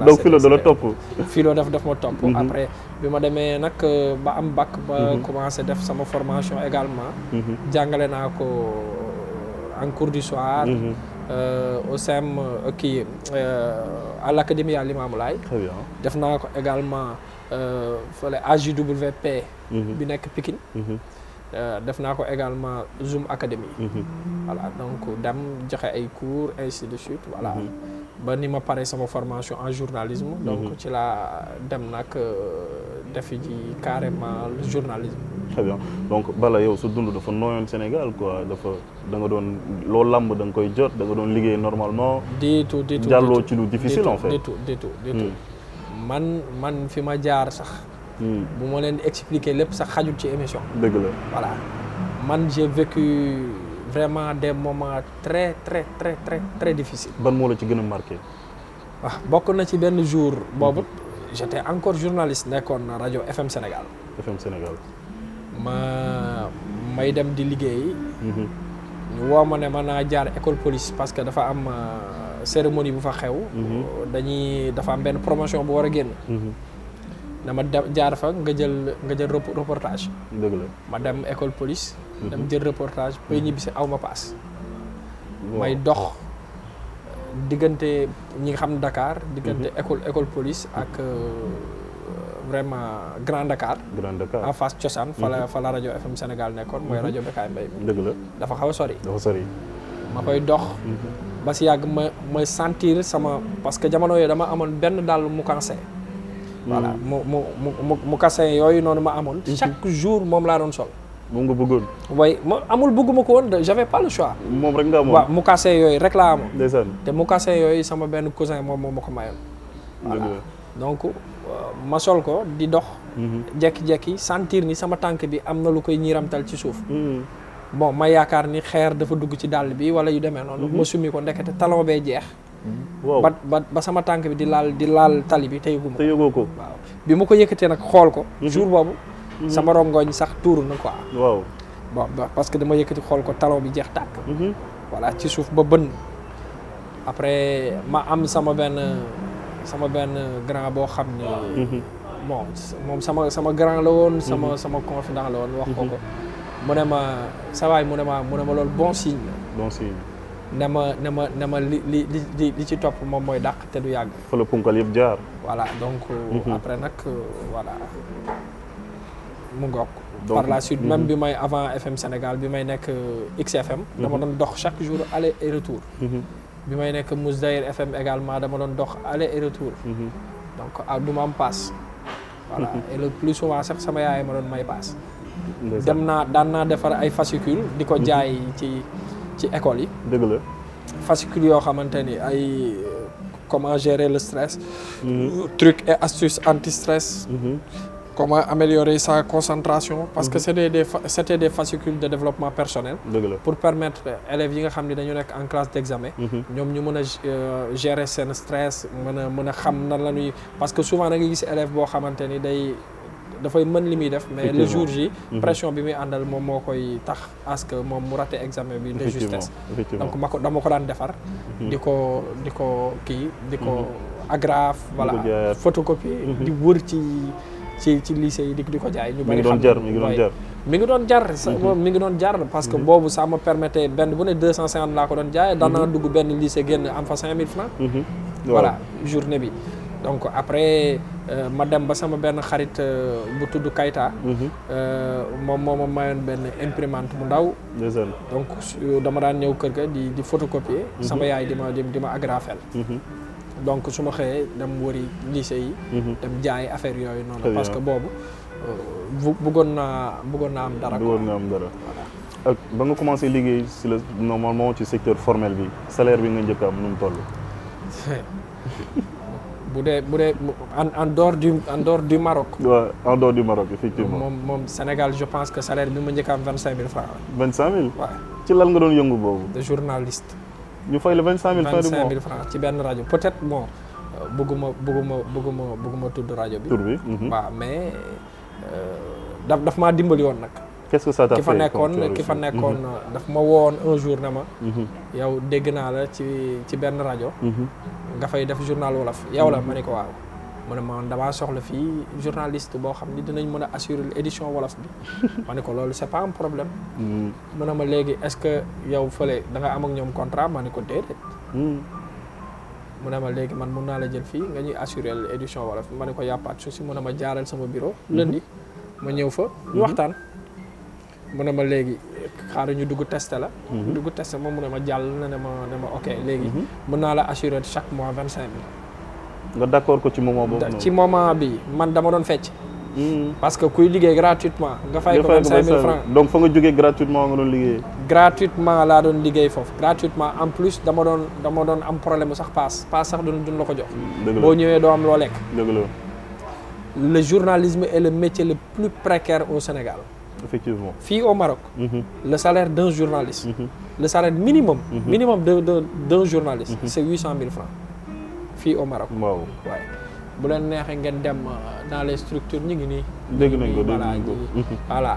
donc philo da la topp. philo daf ma topp. après bi ma demee nag ba am bac ba commencé def sama formation également. jàngale naa ko en cours du soir. au SEM kii à l'Académie à Limamoulaye. Très bien. def naa ko également fële AJWP. bi nekk Pikine. def naa ko également Zoom Academy. voilà donc dem joxe ay cours ainsi de suite voilà. ba ni ma pare sama formation en journalisme. donc ci laa dem nag defi ji carrément le journalisme. Très bien donc Balla yow sa dund dafa nooyoon Sénégal quoi dafa da nga doon loo lamb da nga koy jot da nga doon liggéey normalement. du tout jàlloo ci lu difficile en fait. du tout man fi ma jaar sax. bu ma leen di expliquer lépp sax xajul ci émission. dëgg la voilà man j'ai vécu vraiment des moments très difficiles. ban moo la ci gën a marqué. waaw bokk na ci benn jour boobu j'étais encore journaliste nekkoon na rajo FM Sénégal. FM Sénégal. may dem di liggéey. ñu woo ma ne ma naa jaar école police parce que dafa am cérémonie bu fa xew. dafa am benn promotion bu war a génn. dama jaar fa nga jël reportage. dëgg la ma dem école police. dem jël reportage bay ñibbisi aw ma paas. may dox diggante ñi nga xam Dakar. diggante école police ak vraiment Grand Dakar. en face cosaan fa la rajo FM Sénégal nekkoon mooy rajo Bekaay Mbaye bi. dëgg la dafa xaw a sori. dafa sori. ma koy dox. ba si yàgg ma sentir sama parce que jamono yooyu dama amoon benn dàll mu cassé. voilà mu cassé yooyu noonu ma amoon. chaque jour moom laa doon sol. moom nga bëggoon. waaye amul bëgguma ko woon j'avais pas le choix. moom rek nga amoon waaw mu cassé yooyu rek laa amoon. ndeysaan. te mu cassé yooyu sama benn cousin moom moo ma ko mayoon. voilà donc ma sol ko di dox. jekki-jekki sentir ni sama tànk bi am na lu koy ñiiramtal ci suuf. bon ma yaakaar ni xeer dafa dugg ci dàll bi wala yu demee noonu. ma summi ko ndekete talon bee jeex. waaw ba sama tànk bi di laal tali bi te yëguma ko. te yëgoo ko. waaw bi ma ko yëkkatee nag xool ko. jour boobu. sama rongoñ sax tuuru na quoi. waaw bon parce que dama yëkkati xool ko talon bi jeex tàkk. voilà ci suuf ba bënn. après ma am sama benn grand boo xam ne. bon moom sama grand la woon. sama confident la woon wax ko ko. mu ne ma sa waay mu ne ma loolu bon signe la. bon signe. ne ma li ci topp moom mooy dàq te du yàgg. fa la punkal yëpp jaar. voilà donc. après nag voilà mu ngoog. par la suite même bi may avant FM Sénégal bi may nekk XFM. dama doon dox chaque jour aller et retour. bi may nekk Mousdaïr FM également dama doon dox aller et retour. donc du ma am paas. voilà et le plus souvent sax sama yaay ma doon may paas. daan naa defar ay fascicules di ko jaay ci école yi. dëgg la. fascicules yoo xamante ni ay comment gérer le stress. trucs et astuces anti-stress. comment améliorer sa concentration. parce que c'était des fascicules de développement personnel. dëgg la pour permettre élèves yi nga xam ne dañu nekk en classe d'examen. ñoom ñu mën a gérer seen stress mën a xam nan la ñuy parce que souvent da nga gis élève boo xamante ni dafay mën li muy def mais le jour J pression bi muy àndal moom moo koy tax à ce que moom mu raté examen bi de justesse donc dama ko daan defar di ko agrafe voilà photocopie di wër ci lycée yi di ko jaay ñu bari xam mi ngi doon jar parce que boobu ça me permettait benn bu ne 250 laa ko doon jaay daan naa dugg benn lycée génn am fa 5000 francs voilà journée bi donc après ma dem ba sama benn xarit bu tudd Kayta. moom moo ma mayoon benn imprimante mu ndaw. donc dama daan ñëw kër ga di photocopier. sama yaay di ma agrafel. donc su ma xëyee dem wëri lycée yi. dem jaay affaire yooyu noonu. parce que boobu bëggoon naa am dara. bëggoon naa am dara. ak ba nga commencé liggéey si la normalement ci secteur formel bi salaire bi nga njëkk am nu mu toll. bu dee en dehors du Maroc. waaw en dehors du Maroc effectivement. moom Sénégal je pense que salaire bi ma njëkk am 25000 francs. 25000. waaw ci lan nga doon yëngu boobu. de journaliste. ñu fay la 25000 fin du mois 25000 francs ci benn rajo peut-être bon bëgguma tudd rajo bi. tur bi. waaw mais daf maa dimbali woon nag. qu'est-ce que ça t'a fait ki fa nekkoon daf ma woon un jour ne ma. yow dégg naa la ci benn rajo. nga fay def journal wolof yow la ma ne ko waaw. mu ne ma damaa soxla fii journaliste boo xam ni dinañ mën a assurer édition wolof bi ma ne ko loolu c'est pas un problème mu ne ma léegi est-ce que yow fële da nga am ak ñoom contrat ma ne ko déedéet mu ne ma léegi man mun naa la jël fii nga ñuy assurer édition wolof bi ma ne ko y a pas de souci mu ne ma jaaral sama bureau lundi ma ñëw fa ñu waxtaan mu ne ma léegi xaaral ñu dugg testé la dugg testé ma mu ne ma jàll ne ma ok léegi mën naa la assurer chaque mois 25 000 nga d'accord ko ci moment boobu noonu. ci moment bi man dama doon fecc parce que kuy liggéey gratuitement nga fay ko 25 000 francs donc fa nga jógee gratuitement nga doon liggéey. gratuitement laa doon liggéey foofu gratuitement en plus dama doon am problème sax paas sax duñ la ko jox boo ñëwee doo am loo lekk dëgg la. le journalisme est le métier le plus précaire au Sénégal effectivement. fii au Maroc le salaire d'un journaliste le salaire minimum d'un journaliste c'est 800 000 francs fii au Maroc waaw waaye bu leen neexee ngeen dem dans les structures ñu ngi nii dégg nañ ko voilà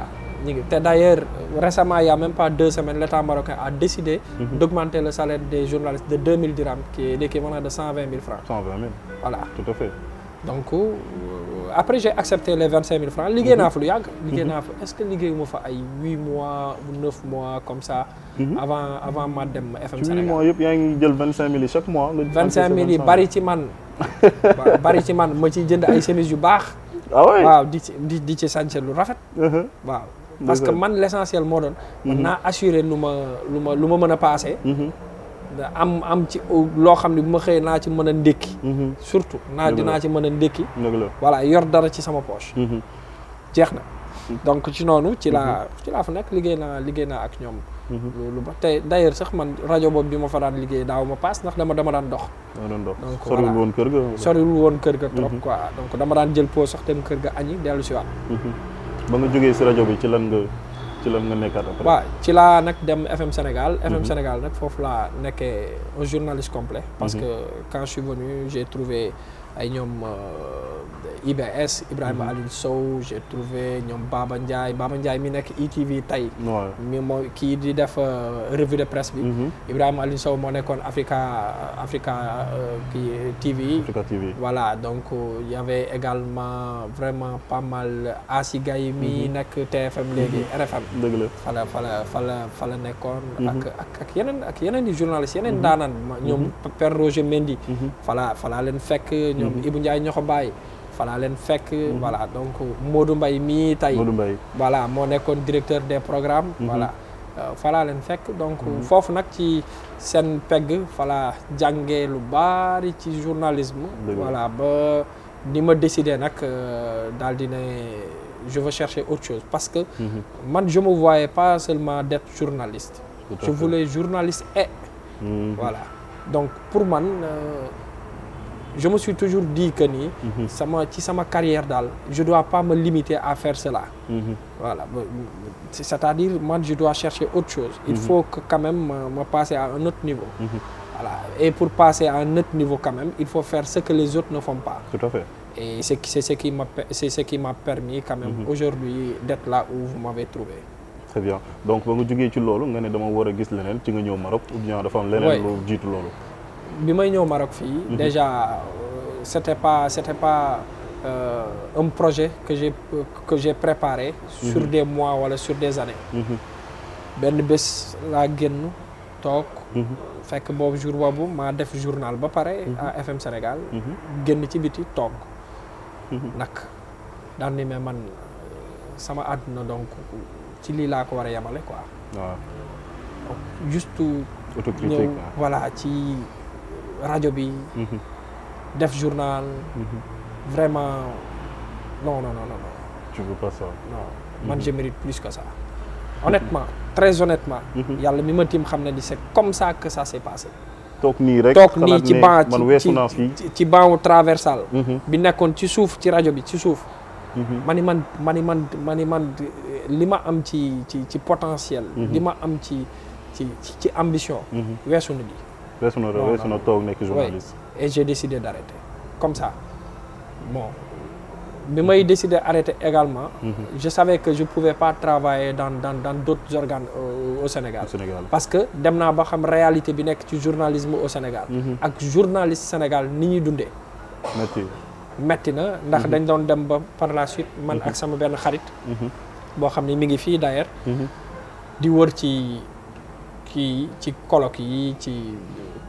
ñu ngi te d'ailleurs récemment il y a même pas 2 semaines l'État marocain a décidé d'augmenter le salaire des journalistes de 2000 dirhams qui est l'équivalent de 120 000 francs 120 000 voilà tout à fait. donc après j'ai accepté les 25 000 francs liggéey naa fa lu yàgg liggéey naa fa est-ce que liggéeyuma fa ay 8 mois ou 9 mois comme ça avant ma dem FM Sénégal 8 mois yëpp yaa ngi jël 25 000 yi chaque mois 25 000 yi bari ci man ma ciy jënd ay chemises yu baax ah ouais waaw di ci sañse lu rafet waaw parce que man l'essentiel moo doon man naa assurer lu ma mën a passé am ci loo xam ne bu ma xëyee naa ci mën a ndékki surtout dinaa ci mën a ndékki voilà yor dara ci sama poche jeex na donc ci noonu ci laa fa nekk liggéey naa ak ñoom lu ba tey d'ailleurs sax man rajo boobu bi ma fa daan liggéey daaw ma paas ndax dama daan dox donc soriwul woon kër ga soriwul woon kër ga trop quoi donc dama daan jël pause sax dem kër ga añi dellu si waat ba nga jógee si rajo bi ci lan nga nekkaat après waaw ci laa nag dem FM Sénégal FM Sénégal nag foofu laa nekkee un journaliste complet parce que quand je suis venu j'ai trouvé ay ñoom IBS Ibrahima Alioune Sow j'ai trouvé ñoom Baba Ndiaye mi nekk ITV tey mi moo kii di def revue de presse bi Ibrahima Alioune Sow moo nekkoon Africa TV voilà donc il y avait également vraiment pas mal Asi Gaye mi nekk TFM léegi RFM dëgg la fa la nekkoon ak yeneen di journalistes yeneen daanaan ñoom Père Roger Mendy fa la leen fekk ñoom Ibou Ndiaye ñoo ko bàyyi falaa leen fekk voilà donc Modou Mbaye mii tey voilà moo nekkoon directeur des programmes voilà falaa leen fekk donc foofu nag ci seen pegg falaa jàngee lu bari ci journalisme voilà ba ni ma décidé nag daal di ne je veux chercher autre chose parce que man je me voyais pas seulement d'être journaliste je voulais journaliste et voilà donc pour man je me suis toujours dit que ni ci sama carrière daal je dois pas me limiter à faire cela voilà c'est-à-dire man je dois chercher autre chose il faut que quand même me passer à un autre niveau voilà et pour passer à un autre niveau quand même il faut faire ce que les autres ne font pas tout à fait et c'est ce qui m'a permis quand même aujourd'hui d'être là où vous m'avez trouvé très bien donc ba nga jógee ci loolu nga ne dama war a gis leneen ci nga ñëw Maroc ou bien dafa am leneen lu jiitu loolu bi may ñëw Maroc fii déjà c'était pas un projet que j'ai préparé sur des mois wala sur des années benn bés laa génn toog fekk boobu jour boobu maa def journal ba pare à FM Sénégal génn ci biti toog nag daan ni mais man sama àdduna donc ci lii laa ko war a yemale quoi waaw juste ñëw voilà ci rajo bi def journal vraiment non tu veux pas ça non man je mérite plus que ça honnêtement très honnêtement yàlla mi ma tiim xam ne di c'est comme ça que ça s'est passé toog nii rek toog nii ci banc man weesu naa fii ci banc traversal bi nekkoon ci suuf ci rajo bi ci suuf ma ni man li ma am ci potentiel li ma am ci ambition weesu na di weesu na toog nekk journaliste et j'ai décidé d'arrêter comme ça bon bi may décidé d'arrêter également je savais que je pouvais pas travailler dans d'autres organes au Sénégal parce que dem naa ba xam réalité bi nekk ci journalisme au Sénégal ak journaliste Sénégal ni ñuy dundee metti na ndax dañ doon dem ba par la suite man ak sama benn xarit boo xam ne mi ngi fii d'ailleurs di wër ci colloque yi ci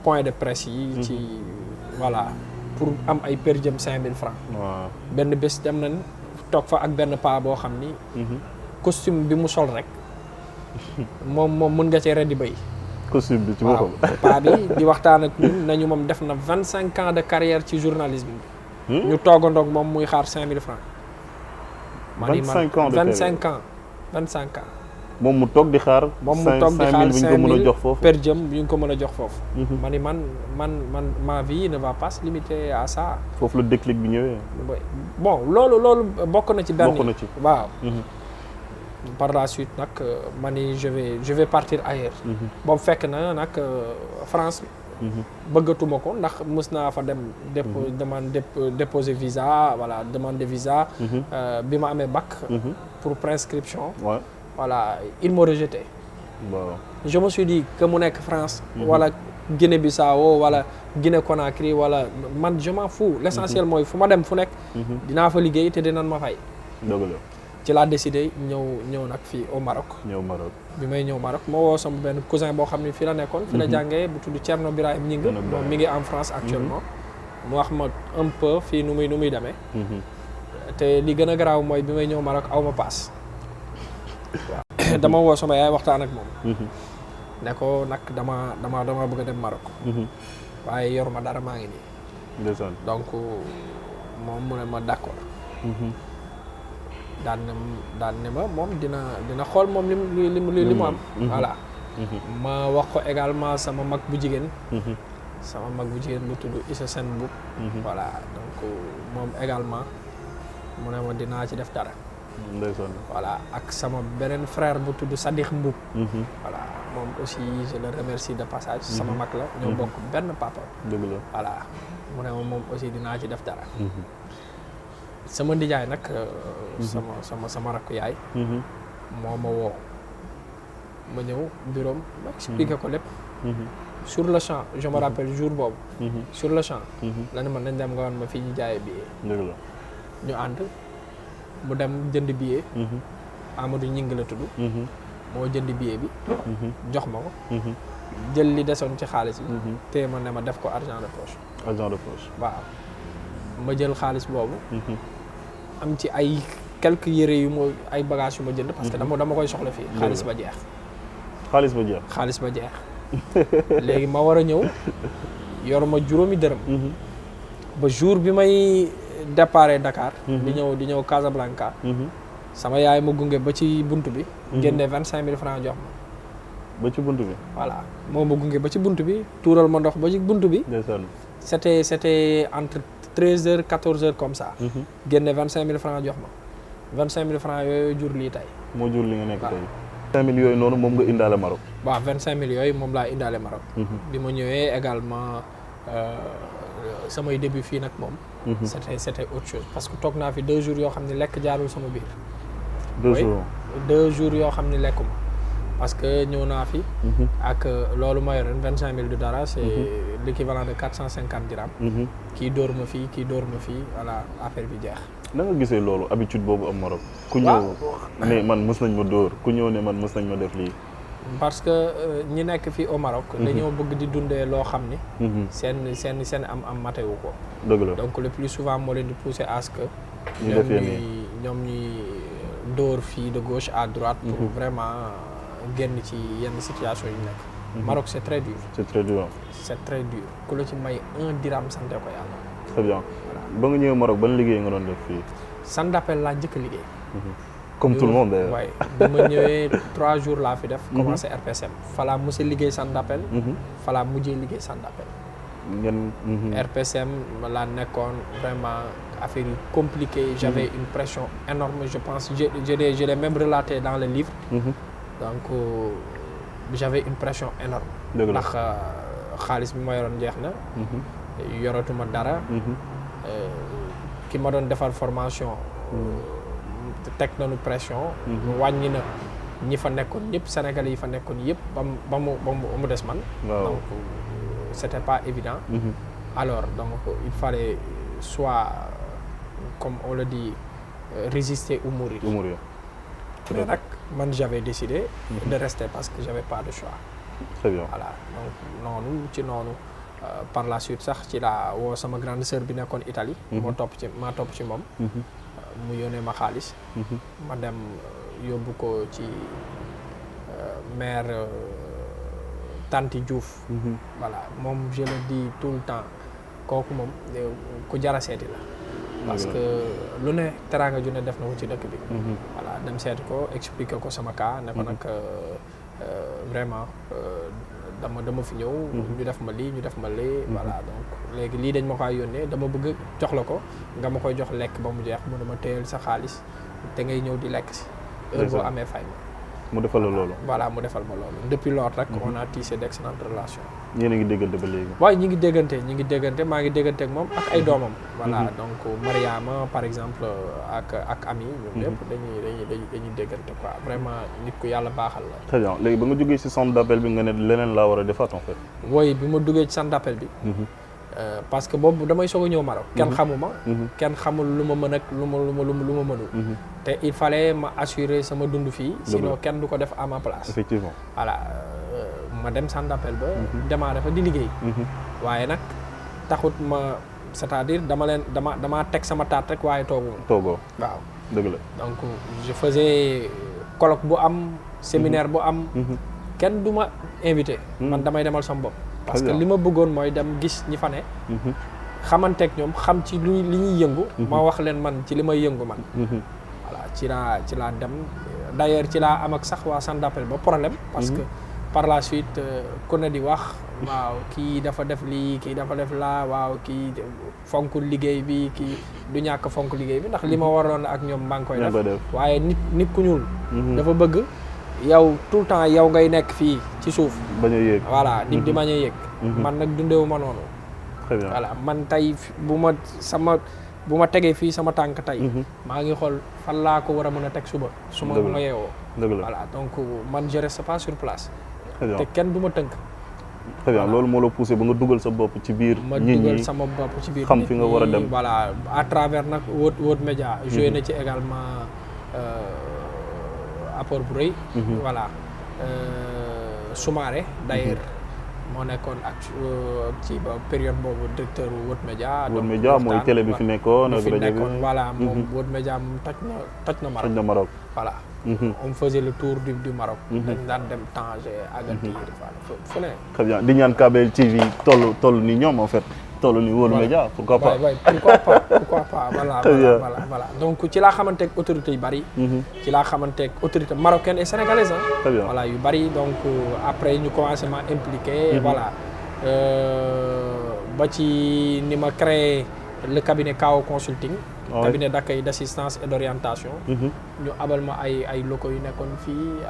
point de presse yi ci voilà pour am ay per diem 5000 francs waaw benn bés dem nañ toog fa ak benn paa boo xam ni costume bi mu sol rek moom mën nga cee reddi bay costume bi ci boppam paa bi di waxtaan ak ñun nañu moom def na 25 ans de carrière ci journalisme bi ñu toogandoog moom muy xaar 5000 francs 25 ans de 25 ans 25 ans moom mu toog di xaar moom mu toog di xaar 5000 bu ñu ko mën a jox foofu per diem bu ñu ko mën a jox foofu ma ni man ma vie ne va pas se limiter à ça foofu la déclic bi ñëwee bon loolu bokk na ci benn bokk na ci waaw par la suite nag ma ni je vais partir ailleurs boobu fekk na nag France bëggatuma ko ndax mës naa fa dem déposer visa voilà demande de visa bi ma amee bac pour prescription voilà il m'a rejeté je me suis dit que mu nekk France wala Guinée-Bissau wala Guinée-Conakry wala man je m'en fous l'essentiel mooy fu ma dem fu nekk dinaa fa liggéey te dinañ ma fay dëgg la ci laa décidé ñëw nag fii au Maroc bi may ñëw Maroc ma woo sama benn cousin boo xam ne fii la nekkoon fi la jàngee bu tudd Thierno Birahim Gningue moom mi ngi en France actuellement mu wax ma un peu fii nu muy demee te li gën a garaaw mooy bi may ñëw Maroc aw ma paas waaw dama woo sama yaay waxtaan ak moom ne ko nag dama bëgg a dem Maroc waaye yor ma dara maa ngi nii donc moom mu ne ma d'accord daan ne ma moom dina xool moom li mu am voilà ma wax ko également sama mag bu jigéen bu tudd Issa Sène Mboup voilà donc moom également mu ne ma dinaa ci def dara voilà ak sama beneen frère bu tudd Sadikh Mboup voilà moom aussi je le remercie de passage sama mag la ñoo bokk benn papa voilà mu ne ma moom aussi dinaa ci def dara sama ndijaay nag sama rakku yaay moo ma woo ma ñëw bureau ma expliqué ko lépp sur le champ je me rappelle jour boobu sur le champ la ne man nañ dem nga wan ma fii ñu jaayee billet ñu ànd mu dem jënd billet Amadou Gningue la tudd moo jënd billet bi jox ma ko jël li desoon ci xaalis bi téye ma ne ma def ko argent de poche waaw ma jël xaalis boobu am ci ay quelques yére yu ma ay bagages yu ma jënd parce que dama koy soxla fii xaalis ba jeex léegi ma war a ñëw yor ma juróomi dërëm ba jour bi may déparé Dakar di ñëw Casablanca sama yaay ma gunge ba ci bunt bi génne 25 000 francs jox ma ba ci bunt bi voilà moo ma gunge ba ci bunt bi tuural ma ndox ba ci bunt bi c'était entre 13h 14h comme ça génne 25 000 francs jox ma 25 000 francs yooyu jur lii tey moo jur li nga nekk tey 25 000 yooyu noonu moom nga indaale Maroc waaw 25 000 yooyu moom laa indaale Maroc bi ma ñëwee également samay début fii nag moom c'était autre chose parce que toog naa fi 2 jours yoo xam ne lekk jaarul sama biir 2 jours yoo xam ne lekkuma parce que ñëw naa fi ak loolu ma yoroon 25 000 du dara c'est l'équivalent de 450 dirhams kii dóor ma fii voilà affaire bi jeex na nga gisee loolu habitude boobu am Maroc ku ñëw ne man mës nañ ma dóor ku ñëw ne man mës nañ ma def lii parce que ñi nekk fii au Maroc dañoo bëgg di dundee loo xam ni seen am matewu ko dëgg la donc le plus souvent moo leen di pousser à ce que ñoom ñuy dóor fii de gauche à droite pour vraiment génn ci yenn situation yu nekk Maroc c'est très dur c'est très dur ku la ci may 1 dirham sante ko yàlla très bien ba nga ñëwee Maroc ban liggéey nga doon def fii centre d'appel laa njëkk liggéey comme tout le monde d'ailleurs waaye bi ma ñëwee 3 jours laa fi def commencé RPSM falaa mos a liggéey centre d'appel falaa mujjee liggéey centre d'appel RPSM laa nekkoon vraiment affaire yi compliqué j'avais une pression énorme je pense je l'ai même relaté dans le livre donc j'avais une pression énorme ndax xaalis bi ma yoroon jeex na yoratuma dara ki ma doon defar formation teg nañu pression wàññi na ñi fa nekkoon ñëpp Sénégalais yi fa nekkoon yëpp ba mu des man donc c'était pas évident alors donc il fallait soit comme on le dit résister ou mourir. Mais nag man j'avais décidé de rester parce que j'avais pas de choix. Très bien. Voilà donc noonu par la suite sax ci laa woo sama grande sœur bi nekkoon Italie. maa topp ci moom. mu yónnee ma xaalis. ma dem yóbbu ko ci mère Tanti Diouf. voilà moom je le dis tout le temps kooku moom ku jara seeti la. parce que lu ne teraanga ju ne def na ko ci dëkk bi. voilà dem seeti ko expliquer ko sama cas ne ko nag vraiment dama fi ñëw. ñu def ma lii ñu def ma lee. voilà donc léegi lii dañ ma koy yónnee dama bëgg jox la ko nga ma koy jox lekk ba mu jeex mu dama téyel sa xaalis te ngay ñëw di lekk si. heure boo amee fay ma. mu defal la loolu. voilà mu defal ma loolu depuis lors rek on a tissé d'excellentes relations. yéen a ngi déggante ba léegi. waaye ñi ngi déggante maa ngi déggante ak moom ak ay doomam. voilà donc Mariama par exemple ak Ami ñoom ñëpp dañuy déggante quoi vraiment nit ku yàlla baaxal la. très bien léegi ba nga jógee ci centre d'appel bi nga ne leneen laa war a defaat en fait. oui bi ma duggee ci centre d'appel bi. parce que boobu damay soog a ñëw Maroc. kenn xamuma. kenn xamul lu ma mën ak lu ma mënul. te il fallait ma assurer sama dund fii. sinon kenn du ko def à ma place. effectivement voilà ma dem centre d'appel ba. démarré fa di liggéey. waaye nag taxut ma c'est-à-dire damaa teg sama taat rek waaye toogoo. waaw dëgg la. donc je faisais colloque bu am. séminaire bu am. kenn du ma invité. man damay demal sama bopp. parce que li ma bëggoon mooy dem gis ñi fa ne. xamanteeg ñoom xam ci li ñuy yëngu. ma wax leen man ci li may yëngu man. voilà ci laa dem d'ailleurs ci laa am ak sax waa centre d'appel ba problème. parce que par la suite ku ne di wax waaw kii dafa def lii kii dafa def laa waaw kii fonkul liggéey bi kii du ñàkk fonk liggéey bi ndax li ma waroon ak ñoom maa ngi koy def. waaye nit ku ñuul. dafa bëgg. yow tout le temps yow ngay nekk fii ci suuf. bañ a yéeg voilà nit di bañ a yéeg. man nag dundeewu ma noonu. très bien voilà man tey bu ma tegee fii sama tànk tey. maa ngi xool fan laa ko war a mën a teg suba. su ma yeewoo. dëgg la voilà donc man je reste pas sur place. très bien te kenn du ma tënk. très bien loolu moo la poussé ba nga dugal sa bopp ci biir. nit ñi ma dugal sama bopp ci biir xam fi nga war a dem. voilà à travers nag World Media. joué na ci également. apport bu rëy. voilà Soumaré d'ailleurs moo nekkoon ak ci période boobu directeur World Media. World Media mooy télé bi fi nekkoon ak rajo bi voilà moom World Media moom toj na Maroc. voilà. on faisait le tour du Maroc. dañ daan dem Tanger Agadir fu ne. très bien di ñaan Kabel TV toll ni ñoom en fait. toll ni World Media pourquoi pas. pourquoi pas voilà donc ci laa xamanteeg autorités yu bari. ci laa xamanteeg autorités marocaines et sénégalaises voilà yu bari donc après ñu commencé ma impliqué. voilà ba ci ni ma créé le cabinet KO Consulting. cabinet d'accueil d'assistance et d'orientation. ñu abal ma ay locaux yu nekkoon fii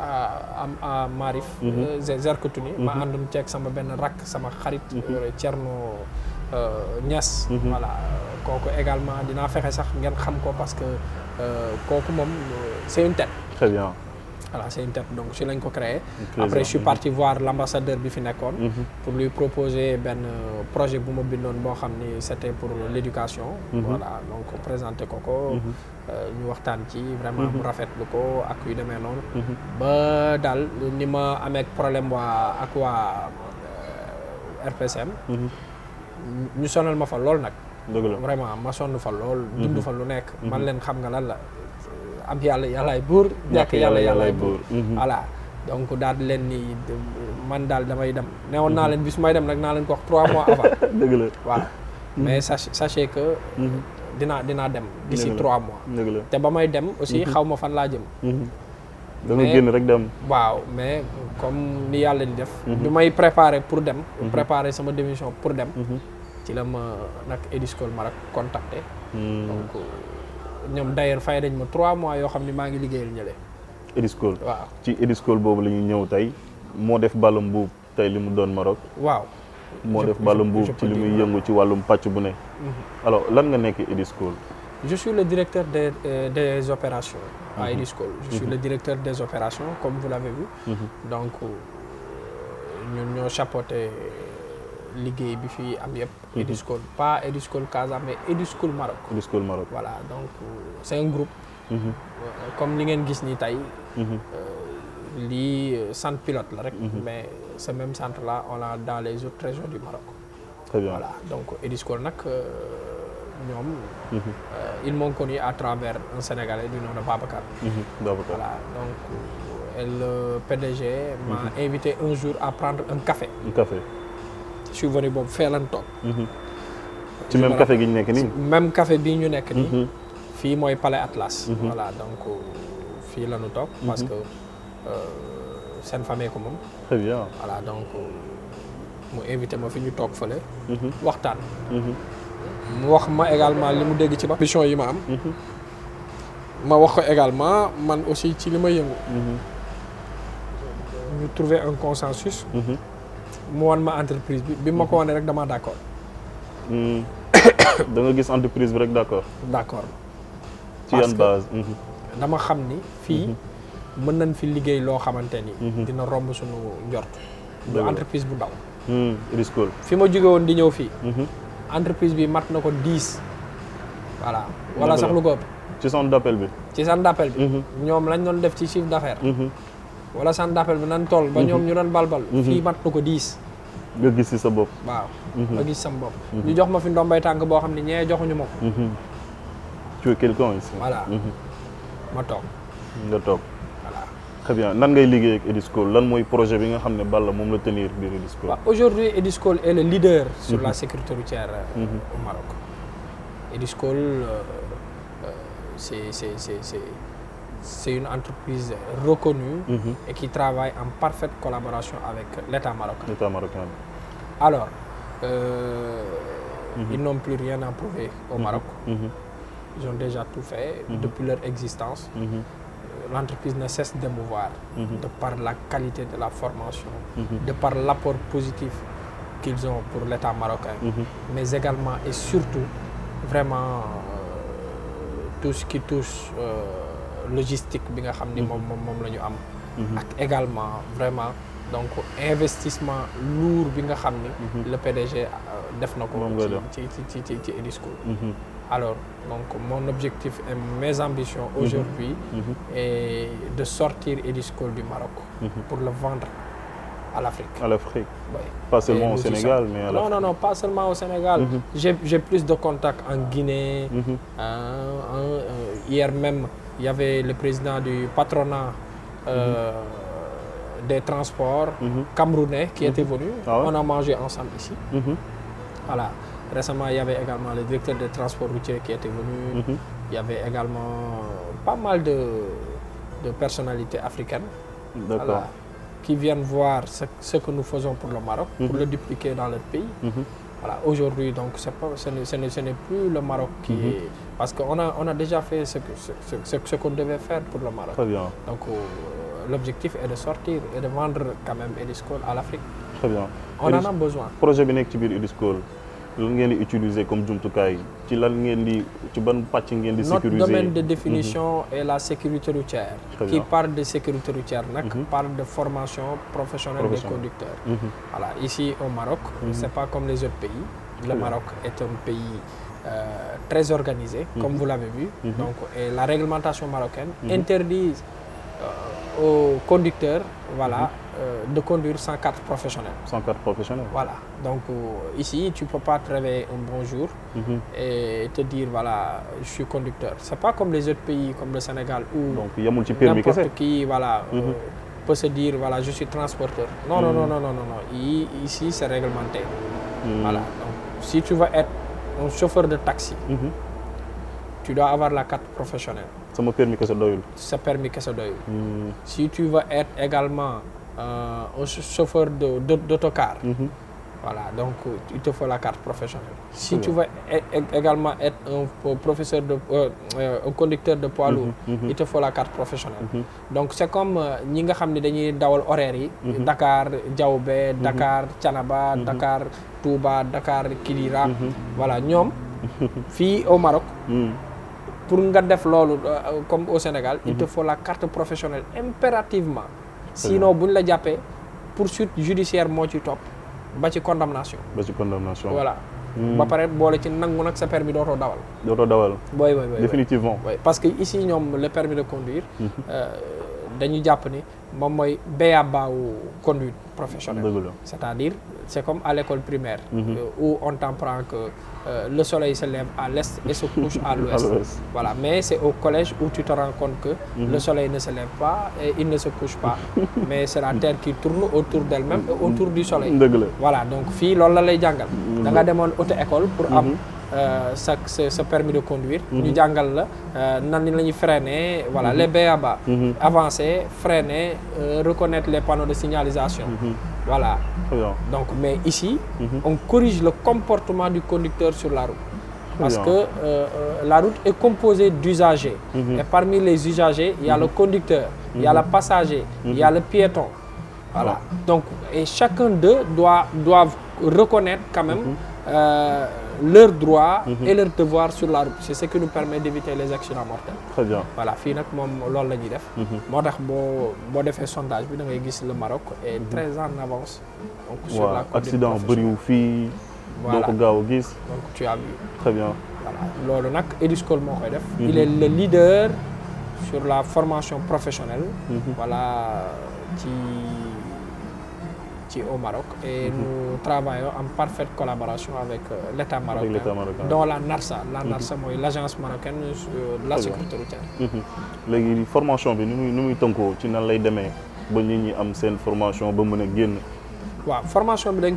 à Marif. Zerkotuni. ma àndoon ceeg sama benn rakk sama xarit. Thierno. Niass. voilà kooku également dinaa fexe sax ngeen xam ko parce que kooku moom c'est une tête. très bien. voilà c'est une tête donc si lañ ko créé. après je suis parti voir l'ambassadeur bi fi nekkoon. pour lui proposer benn projet bu ma bindoon boo xam ni c'était pour l'éducation. voilà donc présenté ko. ñu waxtaan ci vraiment mu rafetlu ko ak yu demee noonu. ba daal ni ma amee problème ak waa RPSM. ñu sonal ma fa lool nag. dëgg la vraiment ma sonn fa lool. dund fa lu nekk. man leen xam nga lan la am yàllaay buur. ñàkk yàllaay buur. voilà donc daal di leen ni man daal damay dem newoon naa leen bis may dem nag naa leen ko wax 3 mois avant. dëgg la waaw mais sachez que. dinaa dem d'ici 3 mois. dëgg la te ba may dem aussi xaw ma fan laa jëm. da nga génn rek dem. waaw mais comme ni yàlla di def. bi may préparer pour dem. préparer sama démission pour dem. ci la ma nag Ediscol Maroc contacté. donc ñoom d'ailleurs fay dañ ma 3 mois yoo xam ni maa ngi liggéeyal ñële. Ediscol waaw ci Ediscol boobu la ñuy ñëw tey moo def Balla Mbuub tey li mu doon Maroc. waaw moo def Balla Mbuub ci li muy yëngu ci wàllum pàcc bu ne. alors lan nga nekk Ediscol. je suis le directeur des opérations. à Ediscol je suis le directeur des opérations comme vous l'avez vu. donc ñun ñoo chapeauté liggéey bi fi am yëpp. Eduschool pas Eduschool Casa mais Eduschool Maroc. Eduschool Maroc. Voilà donc c'est un groupe. Comme li ngeen gis nii tey. lii centre pilote la rek. mais ce même centre là on l'a dans les autres régions du Maroc. Très bien. Voilà donc Eduschool nag ñoom. ils m'ont connu à travers un Sénégalais du nom de Babacar. Babacar. Voilà donc le PDG m'a invité un jour à prendre un café. Un café. Je suis venu boobu fee lan toog. ci même café gi ñu nekk nii. même café bii ñu nekk nii. fii mooy Palais Atlas. voilà donc fii la ñu toog. parce que seen famille ko moom. Très bien. voilà donc mu invité ma fi ñu toog fële. waxtaan. mu wax ma également li mu dégg ci ambition yi ma am. ma wax ko également man aussi ci li ma yëngu. ñu trouver un consensus. mu wan ma entreprise bi ma ko wane rek dama d'accord. da nga gis entreprise bi rek d'accord. D'accord. ci yan base. dama xam ni fii mën nañ fi liggéey loo xamante ni. dina romb suñu njort. du entreprise bu ndaw. Eduschool. fi ma jóge woon di ñëw fii. entreprise bi mat na ko 10. voilà wala sax lu ko ëpp. ci centre d'appel bi. ci centre d'appel bi. ñoom lañ doon def ci chiffre d'affaires. wala centre d'appel bi nan toll ba ñoom ñu doon balbal. fii mat na ko 10. nga gis ci sa bopp. waaw nga gis sam bopp. ñu jox ma fi ndombay tànk boo xam ne ñee joxuñu ma ko. tu es quelqu'un ici. voilà ma toog. nga toog. voilà. Très bien nan ngay liggéey ak Eduschool lan mooy projet bi nga xam ne Balla moom la tenir biir Eduschool. waaw aujourd'hui Eduschool est le leader sur la sécurité routière au Maroc. Eduschool c'est une entreprise reconnue et qui travaille en parfaite collaboration avec l'État marocain. L'État marocain. Alors, ils n'ont plus rien à prouver au Maroc. Ils ont déjà tout fait depuis leur existence. L'entreprise ne cesse d'émouvoir de par la qualité de la formation, de par l'apport positif qu'ils ont pour l'État marocain, mais également et surtout vraiment tout ce qui touche logistique bi nga xam ni moom la ñu am. ak également vraiment donc investissement lourd bi nga xam ni. le PDG def na ko. ci Eduschool. Alors donc mon objectif et mes ambitions aujourd'hui est de sortir Eduschool du Maroc pour le vendre à l'Afrique. À l'Afrique. Oui. Pas seulement au Sénégal, mais à l'Afrique. Non, pas seulement au Sénégal. J'ai plus de contacts en Guinée. Hier même, il y avait le président du patronat des transports camerounais qui était venu. Ah ouais? On a mangé ensemble ici. Voilà. Récemment, il y avait également le directeur des transports routiers qui était venu. Il y avait également pas mal de personnalités africaines. D'accord. Voilà, qui viennent voir ce que nous faisons pour le Maroc, pour le dupliquer dans leur pays. Voilà, aujourd'hui, donc, ce n'est plus le Maroc qui est... Parce qu'on a déjà fait ce qu'on devait faire pour le Maroc. Très bien. Donc, l'objectif est de sortir et de vendre quand même Eduschool à l'Afrique. Très bien. On en a besoin. Projet bi nekk ci biir Eduschool lan ngeen di utiliser comme jumtukaay ci lan ngeen di ci ban pàcc ngeen di sécuriser. Notre domaine de définition est la sécurité routière. Très Qui bien. parle de sécurité routière parle de formation professionnelle des conducteurs. Voilà, ici au Maroc, c'est pas comme les autres pays. Le Maroc est un pays très organisé, comme vous l'avez vu. Donc, et la réglementation marocaine interdit aux conducteurs, voilà, de conduire sans carte professionnelle. Sans carte professionnelle. Voilà. Donc ici, tu peux pas te réveiller un bon jour et te dire voilà, je suis conducteur. C'est pas comme les autres pays, comme le Sénégal où Donc yamul ci permis kese. n'importe qui voilà peut se dire voilà, je suis transporteur. Non. Ici, c'est réglementé. Voilà. Donc si tu veux être un chauffeur de taxi, tu dois avoir la carte professionnelle. Sama permis kese doyul. Sa permis kese doyul. Si tu veux être également un chauffeur d'autocar, voilà, donc il te faut la carte professionnelle. Si tu veux également être un professeur un conducteur de poids lourd, il te faut la carte professionnelle. Donc c'est comme ñi nga xam ne dañuy dawal horaire yi. Dakar Diaoubé, Dakar Thiénaba, Dakar Touba, Dakar Kidira. Voilà, ñoom fii au Maroc. Pour nga def loolu comme au Sénégal, il te faut la carte professionnelle impérativement. Sinon bu ñu la jàppee poursuite judiciaire moo ci topp ba ci condamnation. Ba ci condamnation. Voilà. ba pare boole ci nangu nag sa permis dootoo dawal. dootoo dawal. oui. définitivement. oui parce que ici ñoom le permis de conduire. dañu jàpp ni moom mooy b.a.-ba wu conduite professionnelle. c'est-à-dire c'est comme à l'école primaire. où on t'apprend que le soleil se lève à l'est et se couche à l'ouest. Voilà, mais c'est au collège où tu te rends compte que le soleil ne se lève pas et il ne se couche pas, mais c'est la terre qui tourne autour d'elle-même et autour du soleil. Voilà, donc fii loolu la lay jàngal. da nga demoon auto-école pour am sa permis de conduire. ñu jàngal la nan la ñuy freiner, voilà, les b.a.-ba. Avancer, freiner, reconnaître les panneaux de signalisation. Voilà. Donc, mais ici, on corrige le comportement du conducteur sur la route. Parce que la route est composée d'usagers. Et parmi les usagers, il y a le conducteur, il y a le passager, il y a le piéton. Voilà. Donc, et chacun d'eux doivent reconnaître quand même leurs droits et leurs devoirs sur la route. C'est ce qui nous permet d'éviter les accidents mortels. Très bien. Voilà, fii nag moom loolu la ñuy def. moo tax boo defee sondage bi da ngay gis le Maroc est très en avance. Donc sur la conduite accident bëriwu fii. voilà doo ko gaaw a gis. donc tu as vu. Très bien. Voilà loolu nag Ediscol moo koy def. il est le leader sur la formation professionnelle. voilà au Maroc et nous travaillons en parfaite collaboration avec l'État marocain, dont la NARSA. La NARSA mooy l'agence marocaine de la sécurité routière. léegi formation bi nu muy tënkoo ci nan lay demee ba nit ñi am seen formation ba mën a génn. waaw formation bi dañ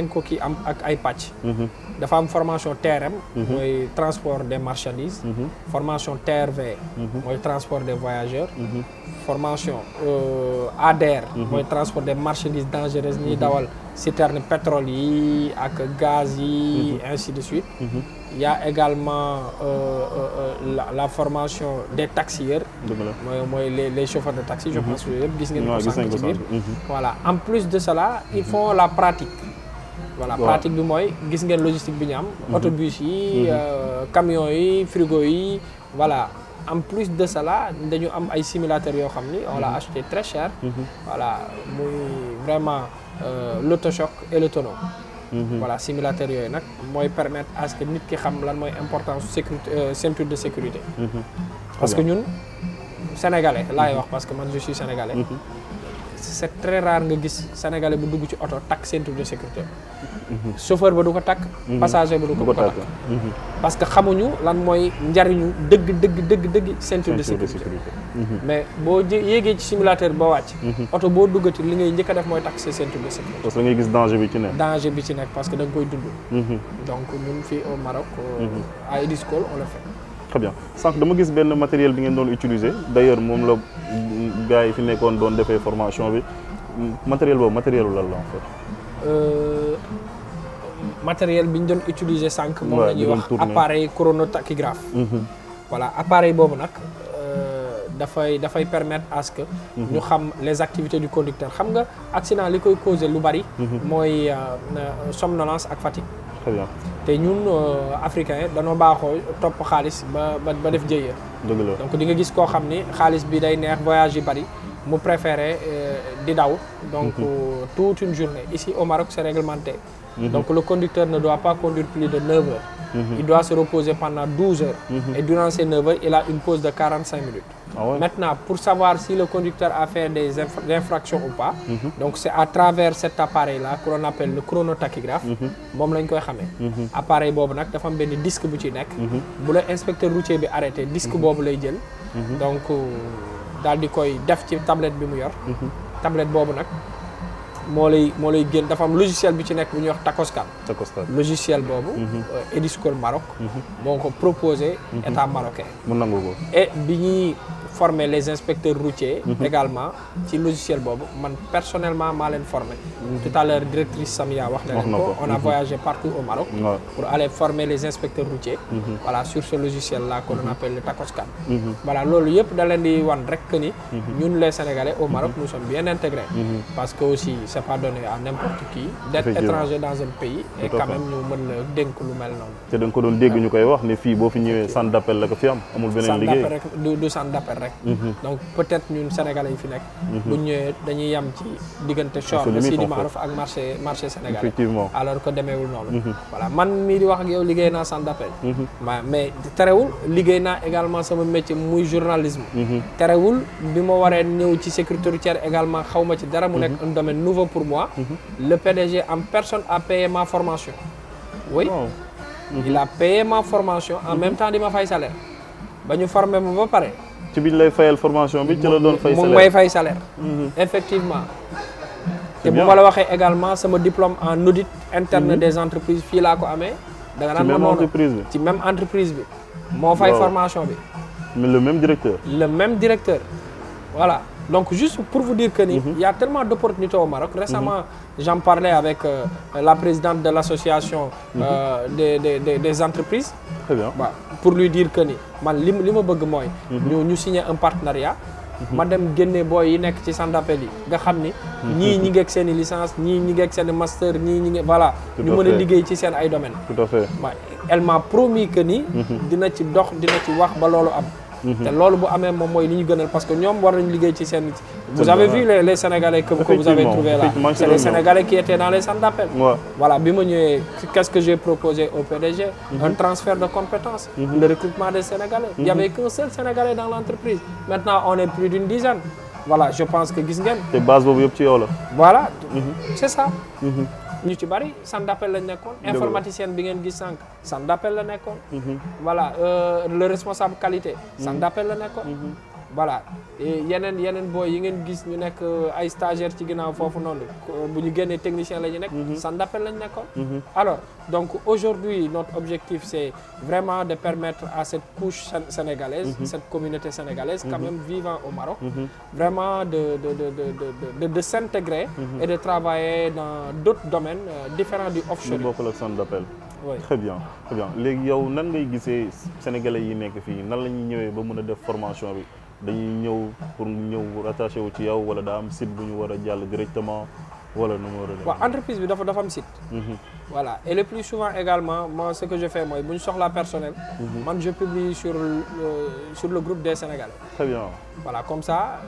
ko kii am ak ay pàcc. dafa am formation TRM. mooy transport des marchandises. formation TRV. mooy transport des voyageurs. formation ADR. mooy transport des marchandises dangereuses ñuy dawal citerne pétrole yi ak gaz yi ainsi de suite. Il y a également la formation des taxieurs. mooy les chauffeurs de taxi. je pense que yëpp gis ngeen ko sànq ci biir. voilà en plus de cela ils font la pratique. voilà pratique bi mooy gis ngeen logistique bi ñu am. autobus yi camions yi frigo yi voilà. En plus de cela dañu am ay simulateurs yoo xam ni on l'a acheté très cher. voilà muy vraiment l'autochoc et l'autonome. voilà simulateurs yooyu nag mooy permettre à ce que nit ki xam lan mooy importance sécurité ceinture de sécurité. parce que ñun sénégalais laay wax parce que man je suis sénégalais. c'est très rare nga gis sénégalais bu dugg ci oto takk ceinture de sécurité. chauffeur ba du ko takk. passager ba du ko takk. parce que xamuñu lan mooy njariñu dëgg ceinture de sécurité. mais boo yéegee ci simulateur ba wàcc. oto boo duggati li ngay njëkk a def mooy takk sa ceinture de sécurité. parce que ngay gis danger bi ci nekk. danger bi ci nekk parce que da nga koy dund. donc ñun fii au Maroc. à Ediscol on le fait. très bien sànq dama gis benn matériel bi ngeen doon utiliser d'ailleurs moom la gars yi fi nekkoon doon defee formation bi matériel boobu matériel lan la en fait. matériel bi ñu doon utiliser sànq. moom la ñuy wax appareil chronotachygraphe. voilà appareil boobu nag dafay permettre à ce que. ñu xam les activités du conducteur xam nga accident li koy causer lu bari. mooy somnolence ak fatigue. très bien te ñun africains danoo baaxoo topp xaalis ba def jëye. dëgg la donc di nga gis koo xam ni xaalis bi day neex voyage yi bari mu préféré di daw. donc toute une journée ici au Maroc c'est réglementé. Donc le conducteur ne doit pas conduire plus de 9 heures. Il doit se reposer pendant 12 heures. Et durant ces 9 heures, il a une pause de 45 minutes. Ah ouais? Maintenant, pour savoir si le conducteur a fait des infractions ou pas, donc c'est à travers cet appareil-là que l'on appelle le chronotachygraphe. moom lañ koy xamee. appareil boobu nag dafa am benn disque bu ci nekk. bu la inspecteur routier bi arrêté disque boobu lay jël. donc daal di koy def ci tablette bi mu yor. tablette boobu nag. moo lay génn dafa am logiciel bi ci nekk bu ñuy wax Tacoscan. logiciel boobu. Ediscol Maroc. moo ko proposé état marocain. mu nangu ko. et bi ñuy former les inspecteurs routiers. également ci logiciel boobu man personnellement maa leen formé. tout à l'heure directrice Samia wax na leen ko on a voyagé partout au Maroc. pour aller former les inspecteurs routiers. voilà sur ce logiciel là qu'on appelle le Tacoscan. voilà loolu yëpp da leen di wan rek que ni. ñun les Sénégalais au Maroc nous sommes bien intégrés. parce que aussi c'est pas donné à n'importe qui d'être étranger dans un pays et quand même ñu mën la dénk lu mel noonu. te da nga ko doon dégg ñu koy wax ne fii boo fi ñëwee centre d'appel la ko fi am amul beneen liggéey. du centre d'appel rek rek. donc peut-être ñun sénégalais yi fi nekk. bu ñëwee dañuy yam ci diggante Chor ba Sidi Maaruf ak marché sénégalais. Effectivement. alors que demeewul noonu. voilà man mii di wax ak yow liggéey naa centre d'appel. mais terewul liggéey naa également sama métier muy journalisme. terewul bi ma waree ñëw ci sécurité routière également xaw ma ci dara mu nekk un domaine nouveau pour moi. Le PDG en personne a payé ma formation. oui il a payé ma formation en même temps di ma fay salaire. ba ñu formé ma ba pare. ci biñ lay fayal formation bi ci la doon fay salaire mu may fay salaire. effectivement. te bu ma la waxee également sama diplôme en audit interne des entreprises fii laa ko amee. da nga naan ma noonu ci même entreprise bi. moo fay formation bi. mais le même directeur. le même directeur. voilà donc juste pour vous dire que ni. il y a tellement d'opportunités au Maroc. Récemment j'en parlais avec la présidente de l'association des entreprises. Très bien. waaw pour lui dire que ni man li ma bëgg mooy. ñu signer un partenariat. ma dem génne booy yi nekk ci centre d'appel yi nga xam ni. ñii ñi ngi ak seen i licence ñii ñi ngi ak seen i master ñii ñi ngi voilà. ñu mën a liggéey ci seen ay domaines. tout à fait. elle m'a promis que ni. dina ci dox dina ci wax ba loolu am. te loolu bu amee moom mooy li ñu gënal parce que ñoom war nañu liggéey ci seen. vous avez vu les Sénégalais que vous avez trouvé là. C'est les Sénégalais qui étaient dans les centres d'appel. voilà bi ma ñëwee qu'est-ce que j'ai proposé au PDG. un transfert de compétences. le recrutement des Sénégalais. il y avait qu'un seul Sénégalais dans l'entreprise. maintenant on est plus d'une dizaine. voilà je pense que gis ngeen. te base boobu yëpp ci yow la. voilà c'est ça. ñu ci bari centre d'appel lañ nekkoon. informaticienne bi ngeen gis sànq centre d'appel la nekkoon. voilà le responsable qualité. centre d'appel la nekkoon. voilà yeneen booy yi ngeen gis ñu nekk ay stagiaires ci ginnaaw foofu noonu bu ñu génnee technicien la ñu nekk. centre d'appel lañ nekkoon. alors donc aujourd'hui notre objectif c'est vraiment de permettre à cette couche sénégalaise. cette communauté sénégalaise quand même vivant au Maroc. vraiment de s'intégrer. et de travailler dans d'autres domaines différents du offshore. bokkul ak centre d'appel. oui très bien léegi yow nan ngay gisee sénégalais yi nekk fii nan la ñuy ñëwee ba mën a def formation bi dañuy ñëw pour ñëw rattaché wu ci yow wala daa am site bu ñu war a jàll directement wala nu mu war a. waaw entreprise bi dafa am site. voilà et le plus souvent également moi ce que je fais mooy bu ñu soxlaa personnel. man je publie sur le groupe des Sénégalais. très bien. voilà comme ça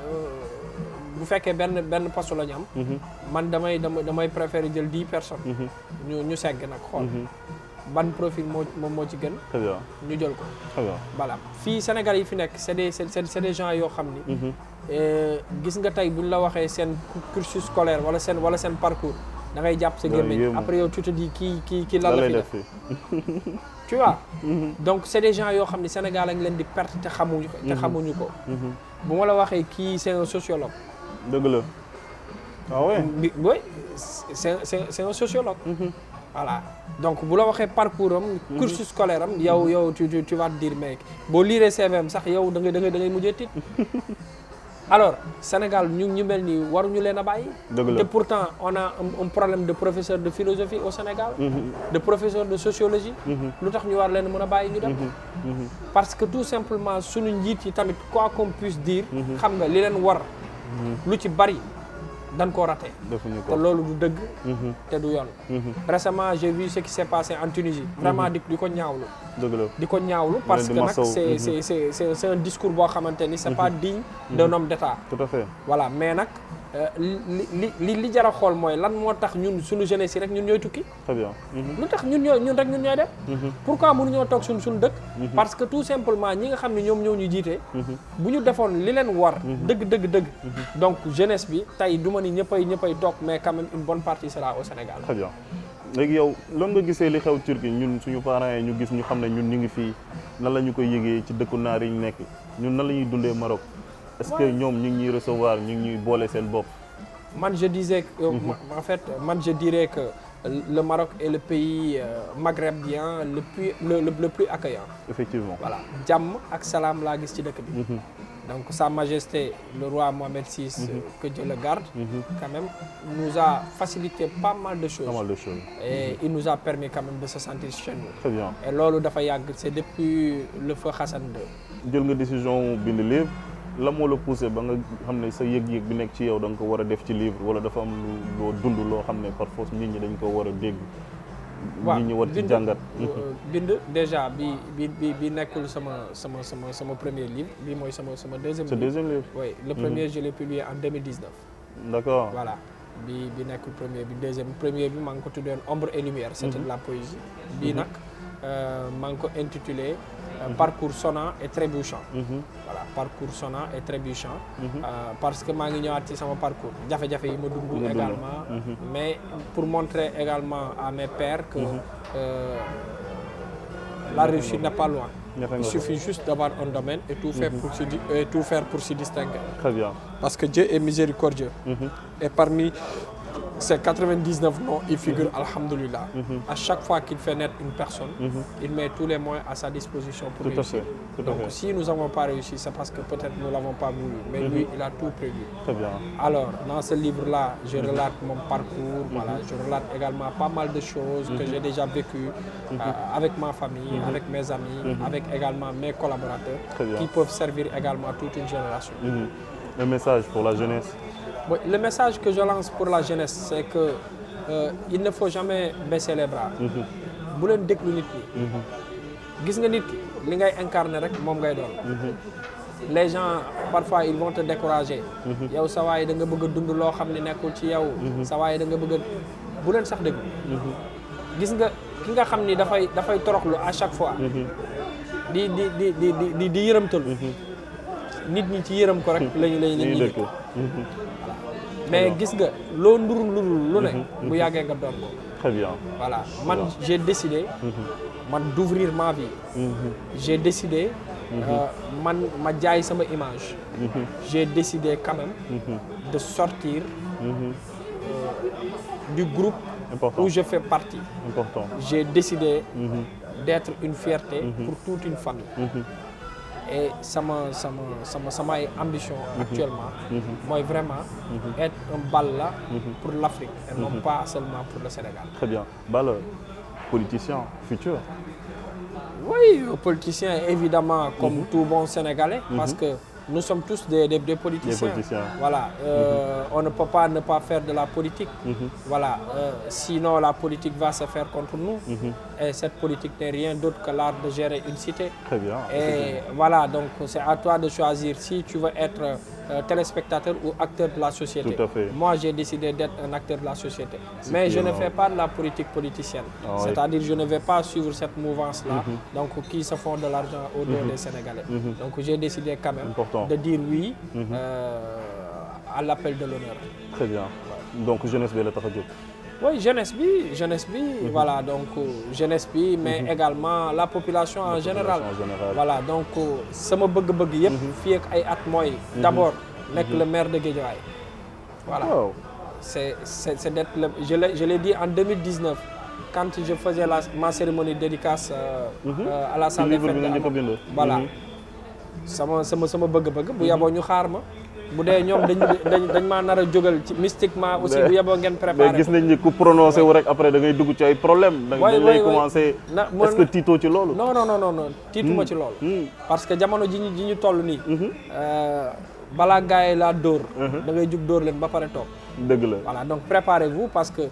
bu fekkee benn poste la ñu am. man damay préférer jël 10 personnes. ñu segg nag xool. ban profil moo ci gën. très bien ñu jël ko. très bien voilà fii Sénégal yi fi nekk c'est des gens yoo xam ni. gis nga tey bu ñu la waxee seen cursus scolaire wala seen parcours da ngay jàpp sa gémmiñ après yow tu te dis kii lan la fi def tu vois. donc c'est des gens yoo xam ni Sénégal a ngi leen di perte te xamuñu ko. bu ma la waxee kii c'est un sociologue. dëgg la. ah ouais. oui c'est un sociologue. voilà donc bu la waxee parcours am. cursus scolaire am yow tu vas te dire mais boo lire CVM sax yow da ngay mujjee tiit. alors Sénégal ñu mel nii waruñu leen a bàyyi. dëgg la te pourtant on a un problème de professeur de philosophie au Sénégal. de professeur de sociologie. lu tax ñu war leen mën a bàyyi ñu dem. parce que tout simplement suñu njiit yi tamit quoi qu'on puisse dire. xam nga li leen war. lu ci bari. dañ koo raté te loolu du dëgg te du yoon. récemment j'ai vu ce qui s'est passé en Tunisie vraiment di ko ñaawlu. dëgg la di ko ñaawlu parce que nag c'est un discours boo xamante ni c'est pas digne d'un homme d'État. tout à fait. voilà mais nag li jar a xool mooy lan moo tax ñun suñu jeunesse yi rek ñun ñooy tukki. très bien. lu tax ñun rek ñun ñooy dem. pourquoi mënuñoo toog suñu dëkk. parce que tout simplement ñi nga xam ne ñoom ñoo ñu jiite. bu ñu defoon li leen war. dëgg. donc jeunesse bi tey du ma ni ñëppay toog mais quand même une bonne partie sera au Sénégal. très bien léegi yow lan nga gisee li xew Turquie ñun suñu parents yi ñu xam ne ñun ñu ngi fii nan la ñu koy yëgee ci dëkku naar yi ñu nekk ñun nan la ñuy dundee Maroc. est-ce que ñoom ñu ngi ñuy recevoir ñu ngi ñuy boole seen bopp. man je disais que en fait man je dirais que le Maroc est le pays maghrébien le plus accueillant. effectivement voilà jàmm ak salaam laa gis ci dëkk bi. donc Sa Majesté le roi Mohamed VI. que Dieu le garde. quand même nous a facilité pas mal de choses. et il nous a permis quand même de se sentir chez nous. très bien et loolu dafa yàgg c'est depuis le feu Hassan II. jël nga décision bind livre. la moo la poussé ba nga xam ne sa yëg-yëg bi nekk ci yow da nga ko war a def ci livre wala dafa am loo dund loo xam ne par force nit ñi dañ ko war a dégg. waaw nit ñi war ci jàngat. bind déjà bi nekkul sama premier livre bi mooy sama deuxième ce livre. deuxième livre. Oui, le premier je l'ai publié en 2019. D'accord. Voilà. Bi nekkul premier bi deuxième premier bi maa ngi ko tuddoon Ombre et Lumière. C'était de la poésie. Bii nag maa ngi ko intitulé Parcours sonnant et trébuchant. Voilà, parcours sonnant et trébuchant. Parce que maa ngi ñëwaat ci sama parcours jafe-jafe yi ma dund également. Mais pour montrer également à mes pairs que la réussite n'est pas loin. Il suffit juste d'avoir un domaine et tout faire pour s'y distinguer. Très bien. Parce que Dieu est miséricordieux. Et parmi ces 99 noms, il figure Alhamdulillah. À chaque fois qu'il fait naître une personne, il met tous les moyens à sa disposition pour réussir. Donc si nous n'avons pas réussi, c'est parce que peut-être nous ne l'avons pas voulu. Mais lui, il a tout prévu. Très bien. Alors, dans ce livre-là, je relate mon parcours. Voilà, je relate également pas mal de choses que j'ai déjà vécues avec ma famille, avec mes amis, avec également mes collaborateurs, qui peuvent servir également toute une génération. Un message pour la jeunesse? Oui, le message que je lance pour la jeunesse, c'est que il ne faut jamais baisser les bras. Bu leen déglu nit ñi. Gis nga nit ki li ngay incarner rek moom ngay doon. Les gens parfois ils vont te décourager. Yow sa waay da nga bëgg a dund loo xam ne nekkul ci yow. Sa waay da nga bëgg a bu leen sax déglu. Gis nga ki nga xam ni dafay toroxlu à chaque fois. di yërëmtalu. Nit ñi ci yërëm ko rek lañuy dëkk. Mais gis nga loo ndurul lu ne bu yàggee nga doon ko. Très bien. Voilà, man j'ai décidé d'ouvrir ma vie. J'ai décidé ma jaay sama image. J'ai décidé quand même de sortir du groupe où je fais partie. Important. J'ai décidé d'être une fierté pour toute une famille. Et sama ambition actuellement, moi vraiment être un Balla pour l'Afrique et non pas seulement pour le Sénégal. Très bien. Balla, politicien futur? Oui, politicien évidemment comme tout bon Sénégalais, parce que nous sommes tous des politiciens. Voilà, on ne peut pas ne pas faire de la politique. Voilà, sinon la politique va se faire contre nous. Et cette politique n'est rien d'autre que l'art de gérer une cité. Très bien. Et voilà, donc c'est à toi de choisir si tu veux être téléspectateur ou acteur de la société. Tout à fait. Moi, j'ai décidé d'être un acteur de la société. Mais je ne fais pas de la politique politicienne. C'est-à-dire je ne vais pas suivre cette mouvance-là, donc qui se font de l'argent au dos des Sénégalais. Donc j'ai décidé quand même de dire oui à l'appel de l'honneur. Très bien. Donc jeunesse bi la tax a jóg. Oui, jeunesse bi, voilà, donc jeunesse bi, mais également la population en général. Voilà, donc sama bëgg-bëgg yëpp fii ak ay at mooy d'abord nekk le maire de Guédiawaye. Voilà. Wow. C'est d'être je l'ai dit en 2019 quand je faisais ma cérémonie de dédicace à la salle des fêtes. Voilà. sama bëgg-bëgg bu yaboo ñu xaar ma. Bu dee ñoom dañ maa nar a jógal ci mystiquement aussi bu yeboo ngeen préparé. Mais gis nañ ni ku prononcé wu rek après da ngay dugg ci ay problème. dañ lay commencé. Est-ce que tiitoo ci loolu? Non tiituma ci loolu. Parce que jamono ji ñu toll nii. Balaa gars yi laa dóor. da ngay jug dóor leen ba pare toog. Dëgg la. Voilà, donc préparez-vous parce que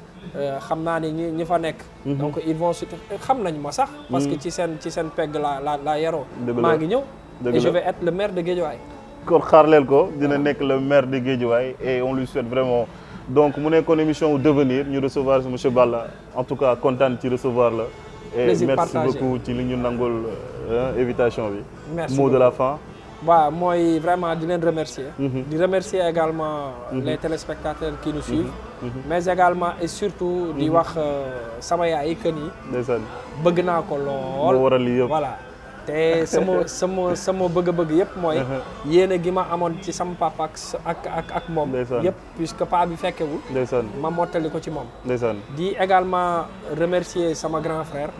xam naa ni ñi fa nekk. Donc ils vont xam nañ ma sax. Parce que ci seen pegg la yaroo. maa ngi ñëw. Et je vais être le maire de Guédiawaye. kon xaar leen ko dina nekk le maire de Guédiawaye et on lui souhaite vraiment donc mu nekkoon émission wu devenir ñu recevoir monsieur Balla en tout cas kontaan ci recevoir la. Et merci beaucoup ci li ñu nangul invitation bi. Merci mot de la fin. waaw mooy vraiment di leen remercier. di remercier également les téléspectateurs qui nous suivent. Mais également et surtout di wax sama yaay que ni. ndeysaan bëgg naa ko lool. moo waral lii yëpp voilà. te sama bëgg-bëgg yëpp mooy yéene gi ma amoon ci sama papa ak moom yëpp puisque paa bi fekkewul ma mottali ko ci moom di également remercier sama grand frère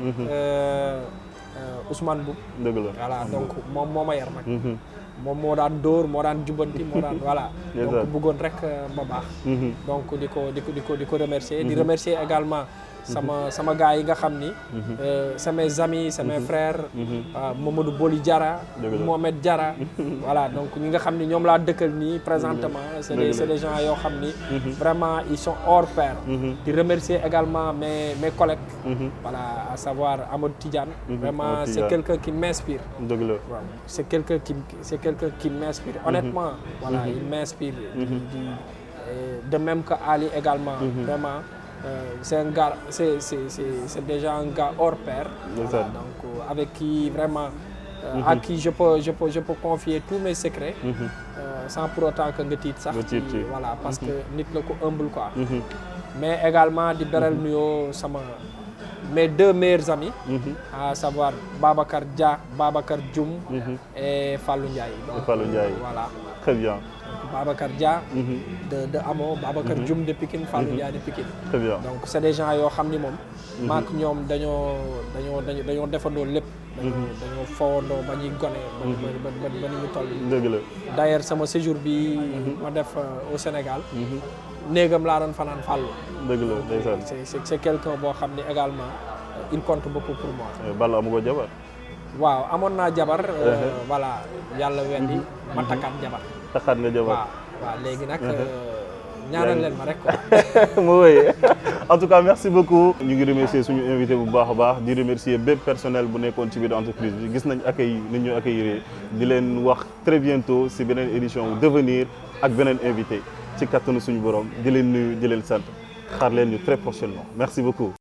Ousmane Boub dëgg la voilà donc moom moo ma yar nag moom moo daan dóor moo daan jubbanti moo daan voilà donc bëggoon rek ma baax donc di ko remercier di remercier également sama gars yi nga xam ni c'est mes amis c'est mes frères Mamadou Boli Diarra Mohamed Diarra voilà donc ñi nga xam ni ñoom laa dëkkal nii présentement c'est des gens yoo xam ni vraiment ils sont hors pair di remercier également mes collègues voilà à savoir Amadou Tidiane vraiment c'est quelqu'un qui m'inspire c'est quelqu'un qui m'inspire honnêtement voilà il m'inspire de même que Ali également vraiment c'est un gars c'est déjà un gars hors pair voilà, donc avec qui vraiment à qui je peux confier tous mes secrets sans pour autant que nga tiit sax voilà parce que nit la ko humble quoi mais également di beral nuyoo sama mes deux meilleurs amis à savoir Babacar Dia Babacar Dioum et Fallou Ndiaye donc voilà très bien Babacar Dia de Amo Babacar Dioum de Pikine Fallou Ndiaye de Pikine très bien donc c'est des gens yoo xam ni moom maak ñoom dañoo defandoo lépp dañoo fowandoo ba ñuy gone ba ni ñu toll dëgg la d'ailleurs sama séjour bi ma def au Sénégal néegam laa doon fanaan Fallou dëgg la ndeysaan c'est quelqu'un boo xam ni également il compte beaucoup pour moi Balla amu ko jabar waaw amoon naa jabar voilà yàlla weddi ma takkaat jabar taxaat nga jabar waaw léegi nag ñaanal leen ma rek quoi mu wéy en tout cas merci beaucoup ñu ngi remercier suñu invité bu baax a baax di remercier bépp personnel bu nekkoon ci biir entreprise bi gis nañ accueil ni ñu accueillir di leen wax très bientôt si beneen édition Devenir ak beneen invité ci kattanu suñu borom di leen nuyu di leen sant xaar leen ñu très prochainement merci beaucoup